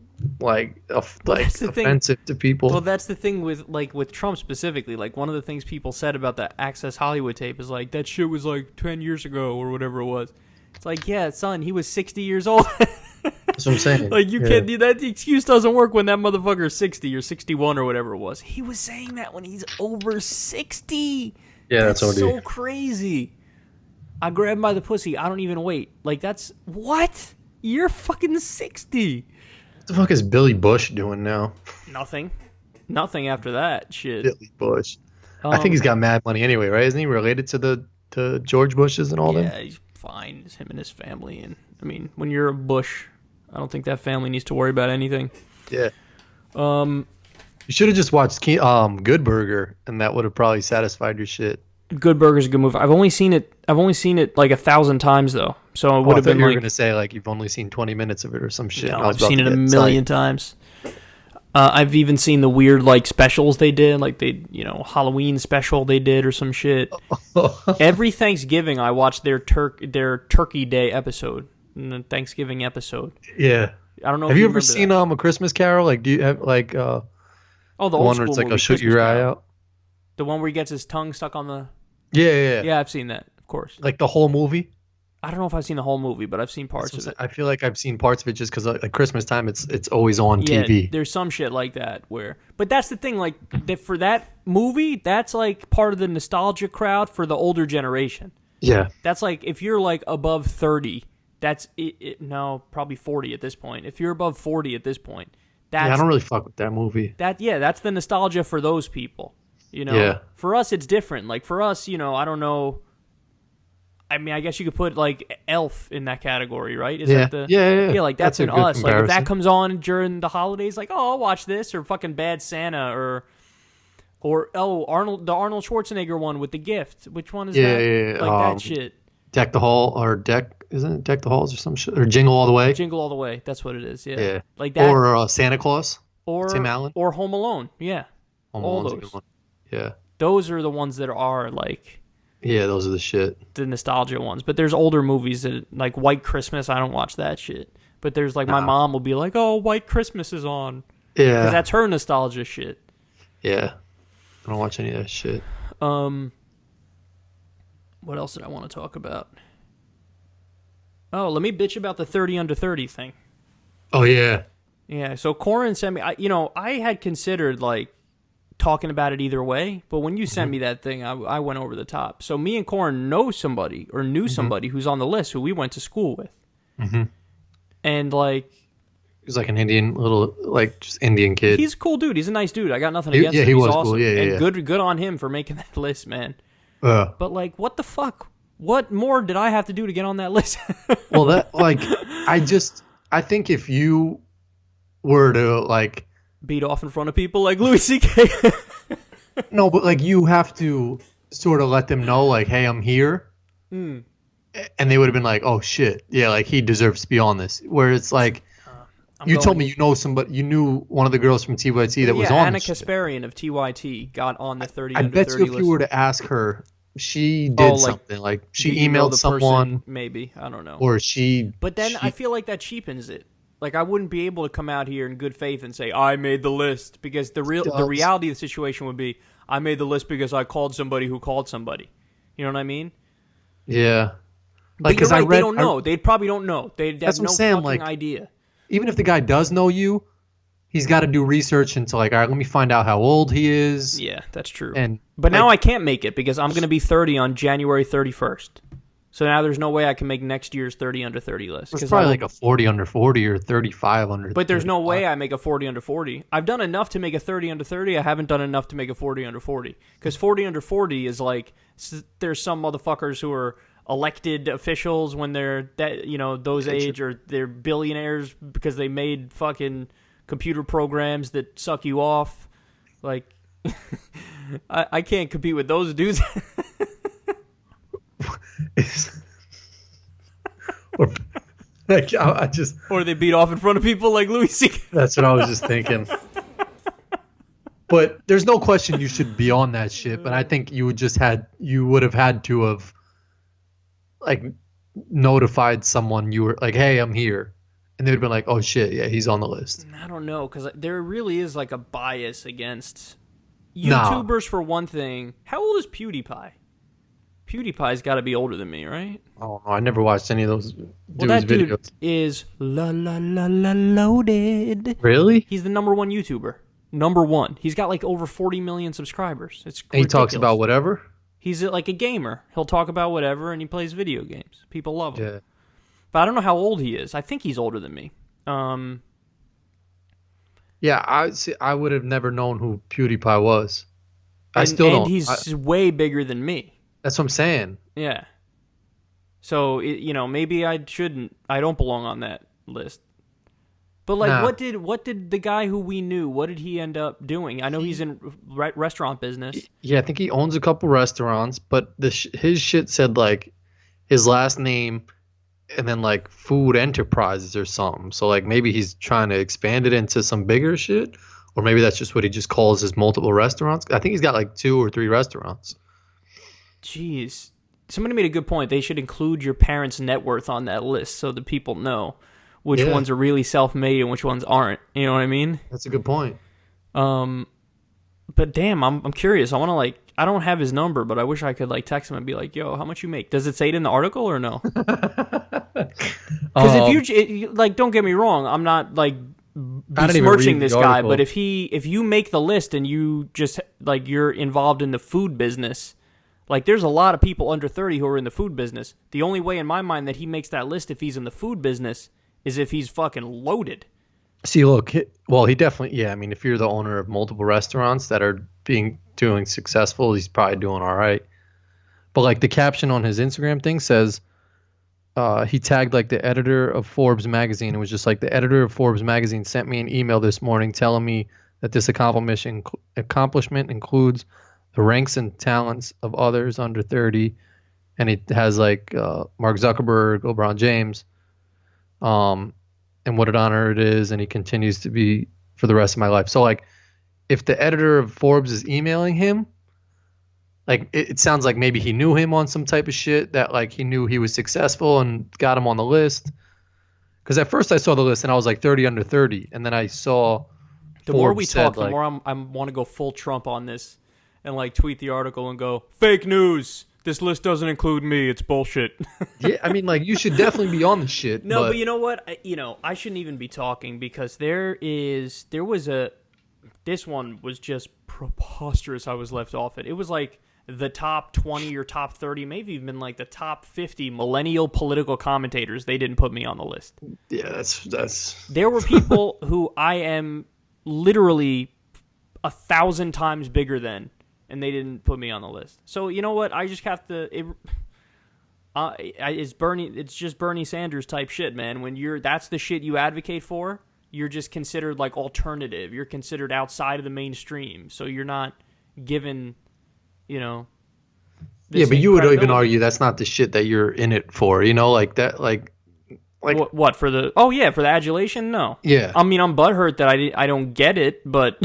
offensive to people. Well, that's the thing with Trump specifically. Like one of the things people said about the Access Hollywood tape is like that shit was like 10 years ago or whatever it was. It's like, yeah, son, he was 60 years old. That's what I'm saying. Like you can't do that. The excuse doesn't work when that motherfucker is 60 or 61 or whatever it was. He was saying that when he's over 60. Yeah, that's so crazy. I grab him by the pussy. I don't even wait. Like that's what? You're fucking 60. What the fuck is Billy Bush doing now? Nothing after that shit. Billy Bush. I think he's got mad money anyway, right? Isn't he related to George Bushes and all them? Yeah, he's fine. It's him and his family. And I mean, when you're a Bush, I don't think that family needs to worry about anything. Yeah. You should have just watched Good Burger, and that would have probably satisfied your shit. Good Burger's a good movie. I've only seen it like 1,000 times though. So it would have been. You were like, gonna say like you've only seen 20 minutes of it or some shit. No, I've seen it a million times. I've even seen the weird like specials they did, like Halloween special they did or some shit. Every Thanksgiving I watch their Turkey Day episode, the Thanksgiving episode. Yeah. I don't know. Have you ever seen A Christmas Carol? Like, do you have like the old one where it's like I'll shoot your eye out? The one where he gets his tongue stuck on the. Yeah. Yeah, I've seen that, of course. Like the whole movie. I don't know if I've seen the whole movie, but I've seen parts of it. I feel like I've seen parts of it just because at Christmas time it's always on Yeah, TV. there's some shit like that where, but that's the thing. Like for that movie, that's like part of the nostalgia crowd for the older generation. Yeah, That's like if you're like above 30, that's no, probably 40 at this point. If you're above 40 at this point, that's I don't really fuck with that movie. that's the nostalgia for those people. You know, Yeah. For us, it's different. Like for us, I don't know. I mean, I guess you could put like Elf in that category, right? Is Yeah. that Yeah. like that's a in good us. Like if comparison. that comes on during the holidays, like I'll watch this, or fucking Bad Santa, or the Arnold Schwarzenegger one with The Gift. Which one is that? Yeah. Like that shit. Deck the Hall isn't it Deck the Halls or some shit, or Jingle All the Way? Jingle All the Way. That's what it is. Yeah. Yeah. Like that. Or Santa Claus. Or Tim Allen. Or Home Alone. Yeah. Home all Alone's a those. good one. Yeah. Those are the ones that are like Yeah, those are the shit. the nostalgia ones. But there's older movies that like White Christmas. I don't watch that shit. But there's like my mom will be like, "Oh, White Christmas is on," because Yeah. that's her nostalgia shit. Yeah. I don't watch any of that shit. What else did I want to talk about? Oh, let me bitch about the 30 under 30 thing. Oh yeah. Yeah, so Corin sent me. I had considered like talking about it either way, but when you sent me that thing, I went over the top. So me and Corin know somebody or knew somebody who's on the list who we went to school with, and like He was like an Indian just Indian kid. he's a cool dude. He's a nice dude. I got nothing against him. he He's was awesome. cool. Yeah, and yeah. good on him for making that list, man. Uh, But like, what the fuck? What more did I have to do to get on that list? well, that I think if you were to like Beat off in front of people like Louis C.K. no, but like you have to sort of let them know like, hey, I'm here, and they would have been like, oh shit, yeah, like he deserves to be on this. Where it's like. Told me you knew one of the girls from TYT that was on Anna this shit. Kasparian of TYT got on the 30 I under bet 30 you if list. you were to ask her, she did something. Like she Do you know emailed the someone, person? Maybe. I don't know. or she. But then I feel like that cheapens it. Like I wouldn't be able to come out here in good faith and say I made the list, because the reality of the situation would be I made the list because I called somebody who called somebody. You know what I mean? Yeah. Like because because they don't know. They probably don't know. They That's have what no I'm saying, fucking like, idea. even if the guy does know you, he's got to do research into like, all right, let me find out how old he is. Yeah, that's true. But now I can't make it because I'm going to be 30 on January 31st. So now there's no way I can make next year's 30 under 30 list. It's probably like a 40 under 40 or 35 under. But there's no 35. way I make a 40 under 40. I've done enough to make a 30 under 30. I haven't done enough to make a 40 under 40. Because 40 under 40 is like, there's some motherfuckers who are elected officials when they're those age, or they're billionaires because they made fucking computer programs that suck you off. Like, I can't compete with those dudes. or, like, I just. Or they beat off in front of people like Louis C.K. That's what I was just thinking. But there's no question you should be on that shit. But I think you would have had to have like notified someone you were like, hey, I'm here, and they'd have been like, oh shit, yeah, he's on the list. I don't know, because there really is like a bias against YouTubers for one thing. How old is PewDiePie? PewDiePie's got to be older than me, right? Oh no, I never watched any of those That videos. dude is loaded. Really? He's the number one YouTuber. Number one. He's got like over 40 million subscribers. It's And he talks about whatever. He's like a gamer. He'll talk about whatever, and he plays video games. People love him. Yeah. But I don't know how old he is. I think he's older than me. Yeah, I would have never known who PewDiePie was. I still don't. And he's way bigger than me. That's what I'm saying. Yeah. So maybe I don't belong on that list. But like, what did the guy who we knew? What did he end up doing? I know he's in restaurant business. Yeah, I think he owns a couple restaurants, but his shit said like his last name and then like Food Enterprises or something. So like maybe he's trying to expand it into some bigger shit, or maybe that's just what he just calls his multiple restaurants. I think he's got like 2 or 3 restaurants. Jeez. Somebody made a good point. They should include your parents' net worth on that list so that people know which ones are really self-made and which ones aren't. You know what I mean? That's a good point. But damn, I'm curious. I want to I don't have his number, but I wish I could like text him and be like, "Yo, how much you make?" Does it say it in the article or no? Because if you like, don't get me wrong, I'm not like besmirching this guy, but if you make the list and you just like you're involved in the food business, like there's a lot of people under 30 who are in the food business. The only way in my mind that he makes that list if he's in the food business is if he's fucking loaded. See, look, he definitely, yeah. I mean, if you're the owner of multiple restaurants that are doing successful, he's probably doing all right. But like the caption on his Instagram thing says, he tagged like the editor of Forbes magazine. It was just like the editor of Forbes magazine sent me an email this morning telling me that this accomplishment includes the ranks and talents of others under 30, and it has like Mark Zuckerberg, LeBron James, and what an honor it is, and he continues to be for the rest of my life. So like, if the editor of Forbes is emailing him, like it sounds like maybe he knew him on some type of shit that like he knew he was successful and got him on the list. Because at first I saw the list and I was like 30 under 30, and then I saw the more we talk, the more I want to go full Trump on this and like tweet the article and go fake news. This list doesn't include me. It's bullshit. Yeah, I mean, like, you should definitely be on the shit. No, but you know what? I shouldn't even be talking because this one was just preposterous. I was left off it. It was like the top 20 or top 30, maybe even like the top 50 millennial political commentators. They didn't put me on the list. Yeah, that's. There were people who I am literally 1,000 times bigger than, and they didn't put me on the list. So you know what? I just have to. It's just Bernie Sanders type shit, man. When that's the shit you advocate for, you're just considered like alternative. You're considered outside of the mainstream. So you're not given, Yeah, but you would even argue that's not the shit that you're in it for. Like that, like. What for the? Oh yeah, for the adulation? No. Yeah. I mean, I'm butthurt that I don't get it, but.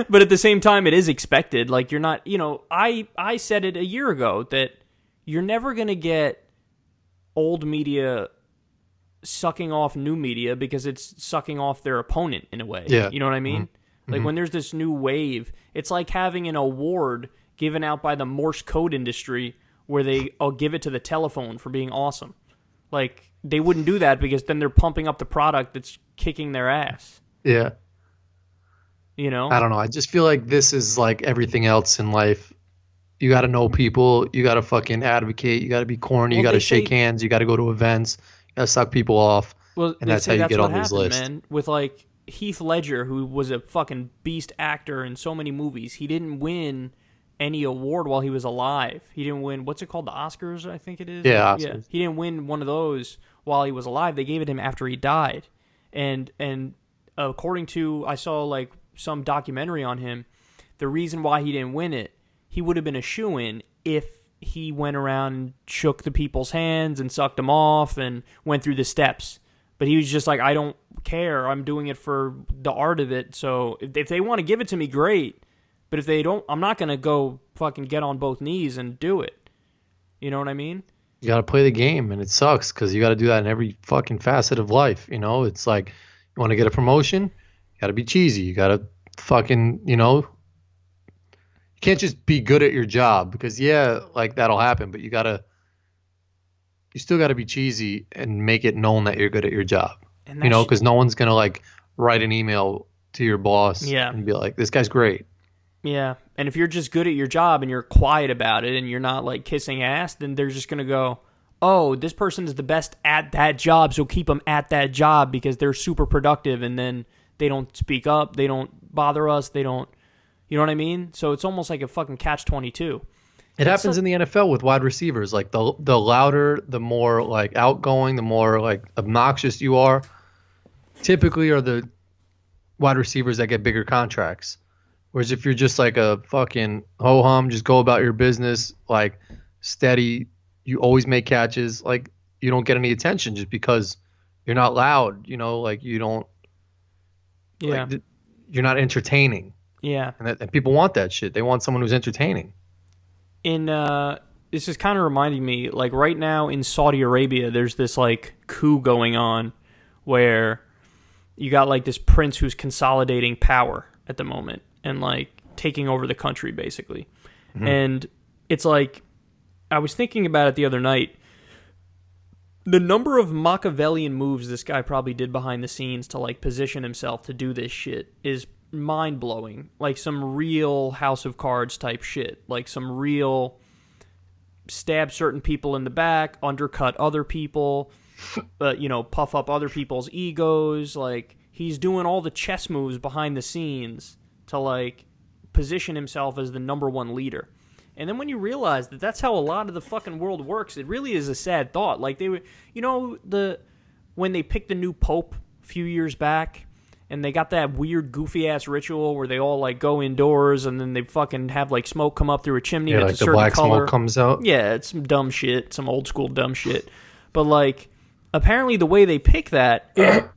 But at the same time, it is expected. Like, you're not, I said it a year ago that you're never going to get old media sucking off new media because it's sucking off their opponent in a way. Yeah. You know what I mean? Mm-hmm. Like, when there's this new wave, it's like having an award given out by the Morse code industry where they'll give it to the telephone for being awesome. Like, they wouldn't do that because then they're pumping up the product that's kicking their ass. Yeah. I don't know. I just feel like this is like everything else in life. You got to know people. You got to fucking advocate. You got to be corny. You got to shake hands. You got to go to events. You got to suck people off. Well, and that's how you get on these lists. Man, with like Heath Ledger, who was a fucking beast actor in so many movies, he didn't win any award while he was alive. He didn't win, what's it called? The Oscars, I think it is? Yeah, Oscars. Yeah. He didn't win one of those while he was alive. They gave it him after he died. And according to, I saw like some documentary on him, the reason why he didn't win it, he would have been a shoo-in if he went around and shook the people's hands and sucked them off and went through the steps. But he was just like, I don't care. I'm doing it for the art of it. So if they want to give it to me, great. But if they don't, I'm not going to go fucking get on both knees and do it. You know what I mean? You got to play the game, and it sucks because you got to do that in every fucking facet of life. It's like, you want to get a promotion? You got to be cheesy. You got to fucking, you can't just be good at your job because, yeah, like that'll happen, but you still got to be cheesy and make it known that you're good at your job. Because no one's going to like write an email to your boss and be like, this guy's great. Yeah. And if you're just good at your job and you're quiet about it and you're not like kissing ass, then they're just going to go, oh, this person is the best at that job, so keep them at that job because they're super productive, and then they don't speak up, they don't bother us, they don't, you know what I mean? So it's almost like a fucking catch-22. It happens in the NFL with wide receivers. Like the louder, the more like outgoing, the more like obnoxious you are, typically are the wide receivers that get bigger contracts. Whereas if you're just like a fucking ho-hum, just go about your business, like steady, you always make catches, like you don't get any attention just because you're not loud, like you don't, like, you're not entertaining. Yeah. And people want that shit. They want someone who's entertaining. This is kind of reminding me, like right now in Saudi Arabia, there's this like coup going on where you got like this prince who's consolidating power at the moment and like taking over the country basically. And it's like, I was thinking about it the other night. The number of Machiavellian moves this guy probably did behind the scenes to like position himself to do this shit is mind-blowing. Like some real House of Cards type shit. Like some real stab certain people in the back, undercut other people, puff up other people's egos. Like, he's doing all the chess moves behind the scenes to like position himself as the number one leader. And then when you realize that that's how a lot of the fucking world works, it really is a sad thought. Like, they were, when they picked the new pope a few years back, and they got that weird goofy ass ritual where they all like go indoors and then they fucking have like smoke come up through a chimney that's like a certain the black color. Smoke comes out. Yeah, it's some dumb shit, some old school dumb shit. But like, apparently the way they pick that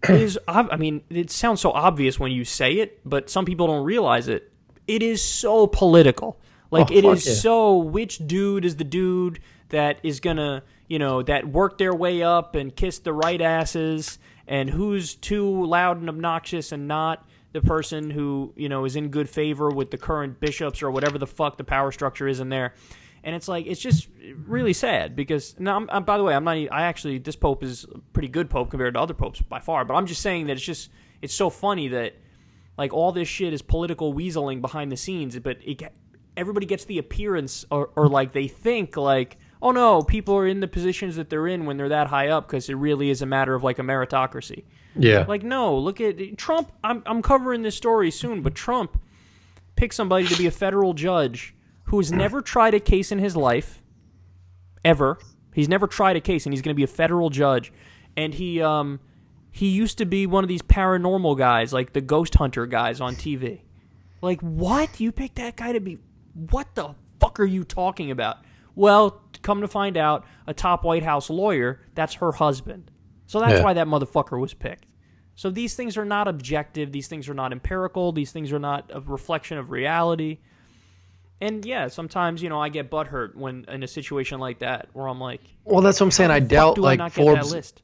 is, I mean, it sounds so obvious when you say it, but some people don't realize it. It is so political. Like, so, which dude is the dude that is gonna, that worked their way up and kissed the right asses, and who's too loud and obnoxious and not the person who, is in good favor with the current bishops or whatever the fuck the power structure is in there. And it's like, it's just really sad because, now, by the way, this pope is a pretty good pope compared to other popes by far, but I'm just saying that it's so funny that, like, all this shit is political weaseling behind the scenes, but everybody gets the appearance or like they think like, oh no, people are in the positions that they're in when they're that high up because it really is a matter of like a meritocracy. Yeah. Like, no, look at Trump. I'm covering this story soon, but Trump picked somebody to be a federal judge who has never tried a case in his life, ever. He's never tried a case, and he's going to be a federal judge. And he used to be one of these paranormal guys, like the ghost hunter guys on TV. Like, what? You picked that guy to be... What the fuck are you talking about? Well, come to find out, a top White House lawyer, that's her husband. So that's why that motherfucker was picked. So these things are not objective. These things are not empirical. These things are not a reflection of reality. And yeah, sometimes, I get butthurt when in a situation like that where I'm like... Well, that's what I'm saying. I doubt, like, Forbes...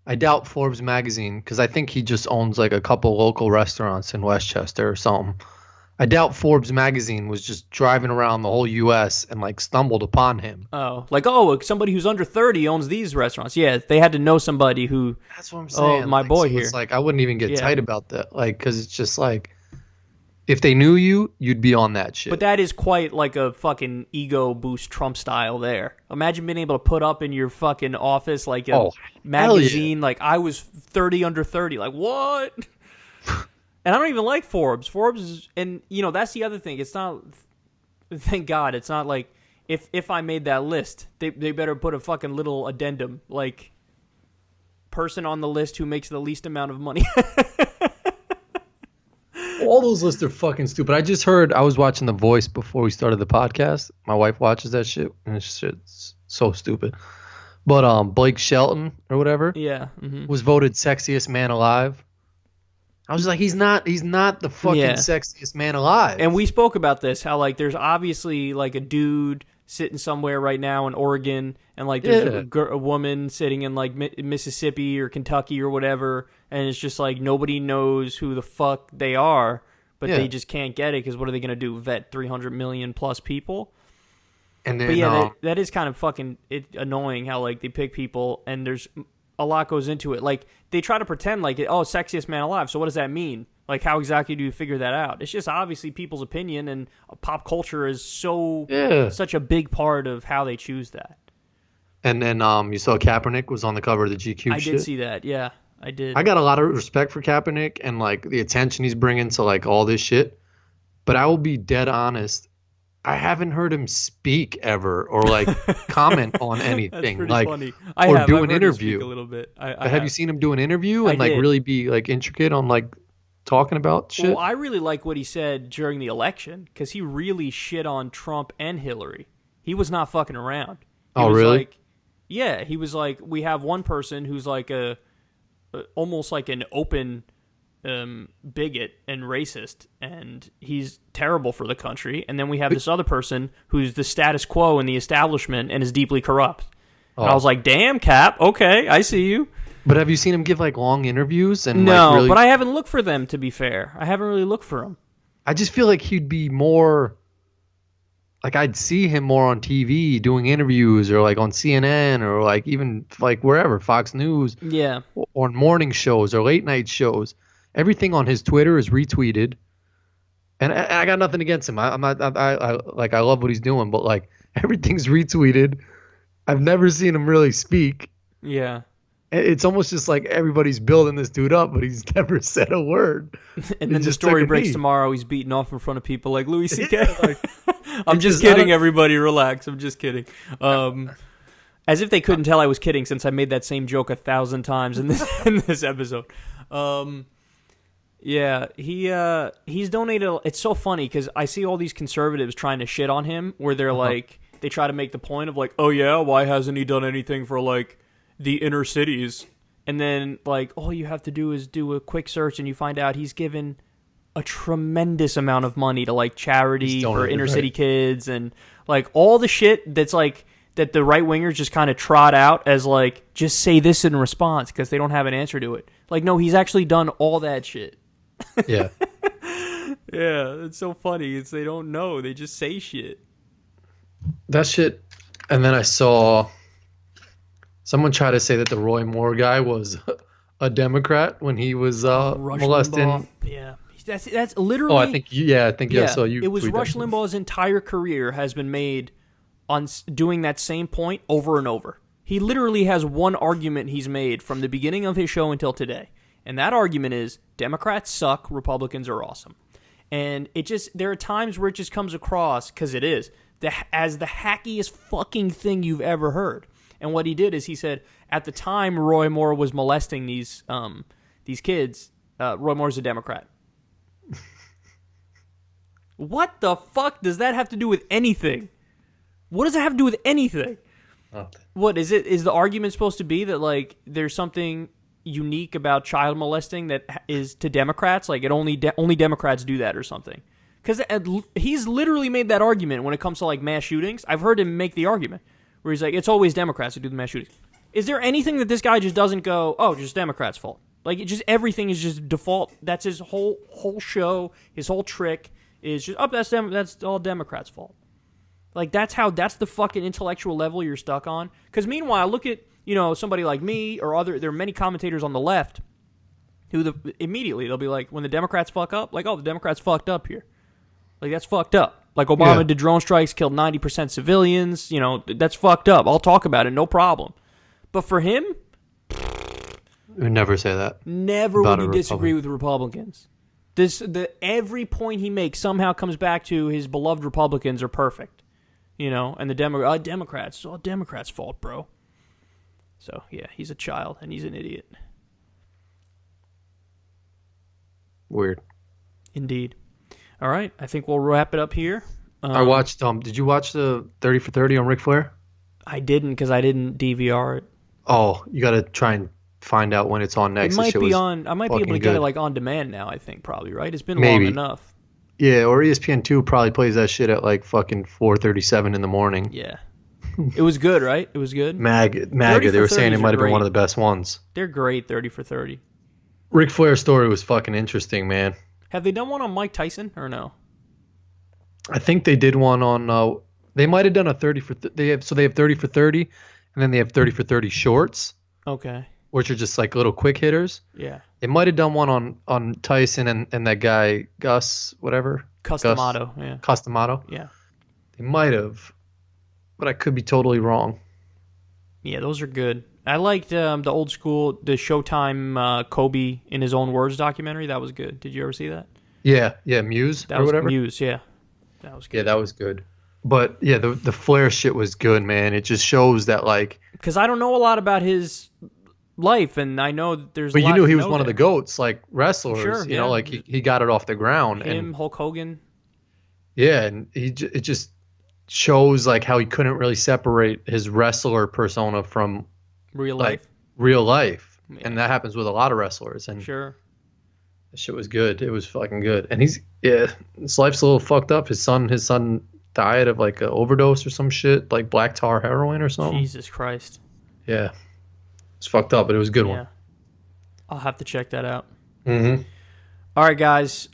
I doubt Forbes magazine, because I think he just owns, like, a couple local restaurants in Westchester or something. I doubt Forbes magazine was just driving around the whole U.S. and like stumbled upon him. Oh, like, somebody who's under 30 owns these restaurants. Yeah, they had to know somebody who. That's what I'm saying. Oh, my like, boy so here. It's like I wouldn't even get tight about that, like, because it's just like, if they knew you, you'd be on that shit. But that is quite like a fucking ego boost Trump style there. Imagine being able to put up in your fucking office like a magazine, like I was 30 under 30. Like, what? And I don't even like Forbes. Forbes is, and that's the other thing. It's not, thank God, it's not like if I made that list, they better put a fucking little addendum, like person on the list who makes the least amount of money. All those lists are fucking stupid. I was watching The Voice before we started the podcast. My wife watches that shit, and it's so stupid. But Blake Shelton or whatever, was voted sexiest man alive. I was like, he's not the fucking sexiest man alive. And we spoke about this, how like there's obviously like a dude sitting somewhere right now in Oregon, and like there's a woman sitting in like Mississippi or Kentucky or whatever, and it's just like nobody knows who the fuck they are, but they just can't get it because what are they going to do, vet 300 million plus people? And then, but that is kind of fucking annoying how like they pick people and there's a lot goes into it. Like, they try to pretend like, sexiest man alive. So what does that mean? Like, how exactly do you figure that out? It's just obviously people's opinion, and pop culture is such a big part of how they choose that. And then you saw Kaepernick was on the cover of the GQ I did see that, yeah. I did. I got a lot of respect for Kaepernick and, like, the attention he's bringing to, like, all this shit. But I will be dead honest. I haven't heard him speak ever or like comment on anything, like funny. Or do an interview. A little bit. Have you seen him do an interview and like really be like intricate on like talking about shit? Well, I really like what he said during the election because he really shit on Trump and Hillary. He was not fucking around. Really? Like, yeah, he was like, we have one person who's like almost like an open bigot and racist, and he's terrible for the country. And then we have this other person who's the status quo in the establishment and is deeply corrupt. And I was like, damn, Cap, okay, I see you. But have you seen him give like long interviews? And no, like, really... but I haven't looked for them, to be fair. I haven't really looked for him. I just feel like he'd be more like I'd see him more on TV doing interviews or like on CNN or like even like wherever, Fox News Yeah. or morning shows or late night shows. Everything on his Twitter is retweeted. And I got nothing against him. I'm not. I love what he's doing, but like everything's retweeted. I've never seen him really speak. Yeah. It's almost just like everybody's building this dude up, but he's never said a word. And then the story breaks tomorrow. He's beaten off in front of people like Louis C.K. Yeah, like, I'm just kidding, everybody. Relax. I'm just kidding. As if they couldn't tell I was kidding, since I made that same joke 1,000 times in this episode. Yeah, he's donated. It's so funny because I see all these conservatives trying to shit on him, where they're like, they try to make the point of like, oh yeah, why hasn't he done anything for like the inner cities? And then like, all you have to do is do a quick search and you find out he's given a tremendous amount of money to like charity for inner city kids and like all the shit that's like that the right wingers just kind of trot out as like, just say this in response because they don't have an answer to it. Like, no, he's actually done all that shit. Yeah. Yeah, it's so funny. It's they don't know. They just say shit. That shit. And then I saw someone try to say that the Roy Moore guy was a Democrat when he was molesting. Limbaugh. Yeah. That's literally. Oh, I think I saw you. It was Rush Limbaugh's entire career has been made on doing that same point over and over. He literally has one argument he's made from the beginning of his show until today. And that argument is Democrats suck, Republicans are awesome. And there are times where it just comes across, because it is, as the hackiest fucking thing you've ever heard. And what he did is he said, at the time Roy Moore was molesting these kids, Roy Moore's a Democrat. What the fuck does that have to do with anything? What does that have to do with anything? Nothing. What is it? Is the argument supposed to be that like there's something unique about child molesting that is to Democrats? Like it only Democrats do that or something? Because he's literally made that argument when it comes to like mass shootings. I've heard him make the argument where he's like, it's always Democrats who do the mass shootings. Is there anything that this guy just doesn't go, oh, just Democrats' fault? Like everything is just default. That's his whole show. His whole trick is just, oh, that's all Democrats' fault. Like that's the fucking intellectual level you're stuck on. Because meanwhile, look at somebody like me or there are many commentators on the left who immediately they'll be like, when the Democrats fuck up, like, oh, the Democrats fucked up here. Like that's fucked up. Like Obama did drone strikes, killed 90% civilians. That's fucked up. I'll talk about it, no problem. But for him, I would never say that. Never would he disagree with Republicans. Every point he makes somehow comes back to his beloved Republicans are perfect. And the Democrats, it's all Democrats' fault, bro. So, yeah, he's a child, and he's an idiot. Weird. Indeed. All right, I think we'll wrap it up here. I watched, did you watch the 30 for 30 on Ric Flair? I didn't, because I didn't DVR it. Oh, you got to try and find out when it's on next. It might be on, I might be able to get it like on demand now, I think, probably, right? It's been long enough. Yeah, or ESPN2 probably plays that shit at like fucking 4:37 in the morning. Yeah. It was good, right? It was good? MAGA. They were saying it might have been one of the best ones. They're great, 30 for 30. Ric Flair's story was fucking interesting, man. Have they done one on Mike Tyson or no? I think they did one on, they might have done a 30 for, they have 30 for 30, and then they have 30 for 30 shorts. Okay. Which are just like little quick hitters. Yeah. They might have done one on Tyson and that guy, Gus, whatever. Customato, yeah. Customato? Yeah. They might have, but I could be totally wrong. Yeah, those are good. I liked the old school, the Showtime Kobe in his own words documentary. That was good. Did you ever see that? Yeah, Muse that or was whatever. Muse, yeah. That was good. Yeah, that was good. But yeah, the Flair shit was good, man. It just shows that like, because I don't know a lot about his life, and I know there's. But you knew he was one of the GOATs, like wrestlers. Sure, you know, like he got it off the ground. Him, Hulk Hogan. Yeah, and it just shows like how he couldn't really separate his wrestler persona from real life. Yeah. And that happens with a lot of wrestlers. And sure, that shit was good. It was fucking good. And his life's a little fucked up. His son died of like an overdose or some shit, like black tar heroin or something. Jesus Christ. Yeah. It's fucked up, but it was a good one. I'll have to check that out. Mm-hmm. All right, guys.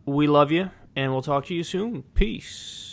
We love you, and we'll talk to you soon. Peace.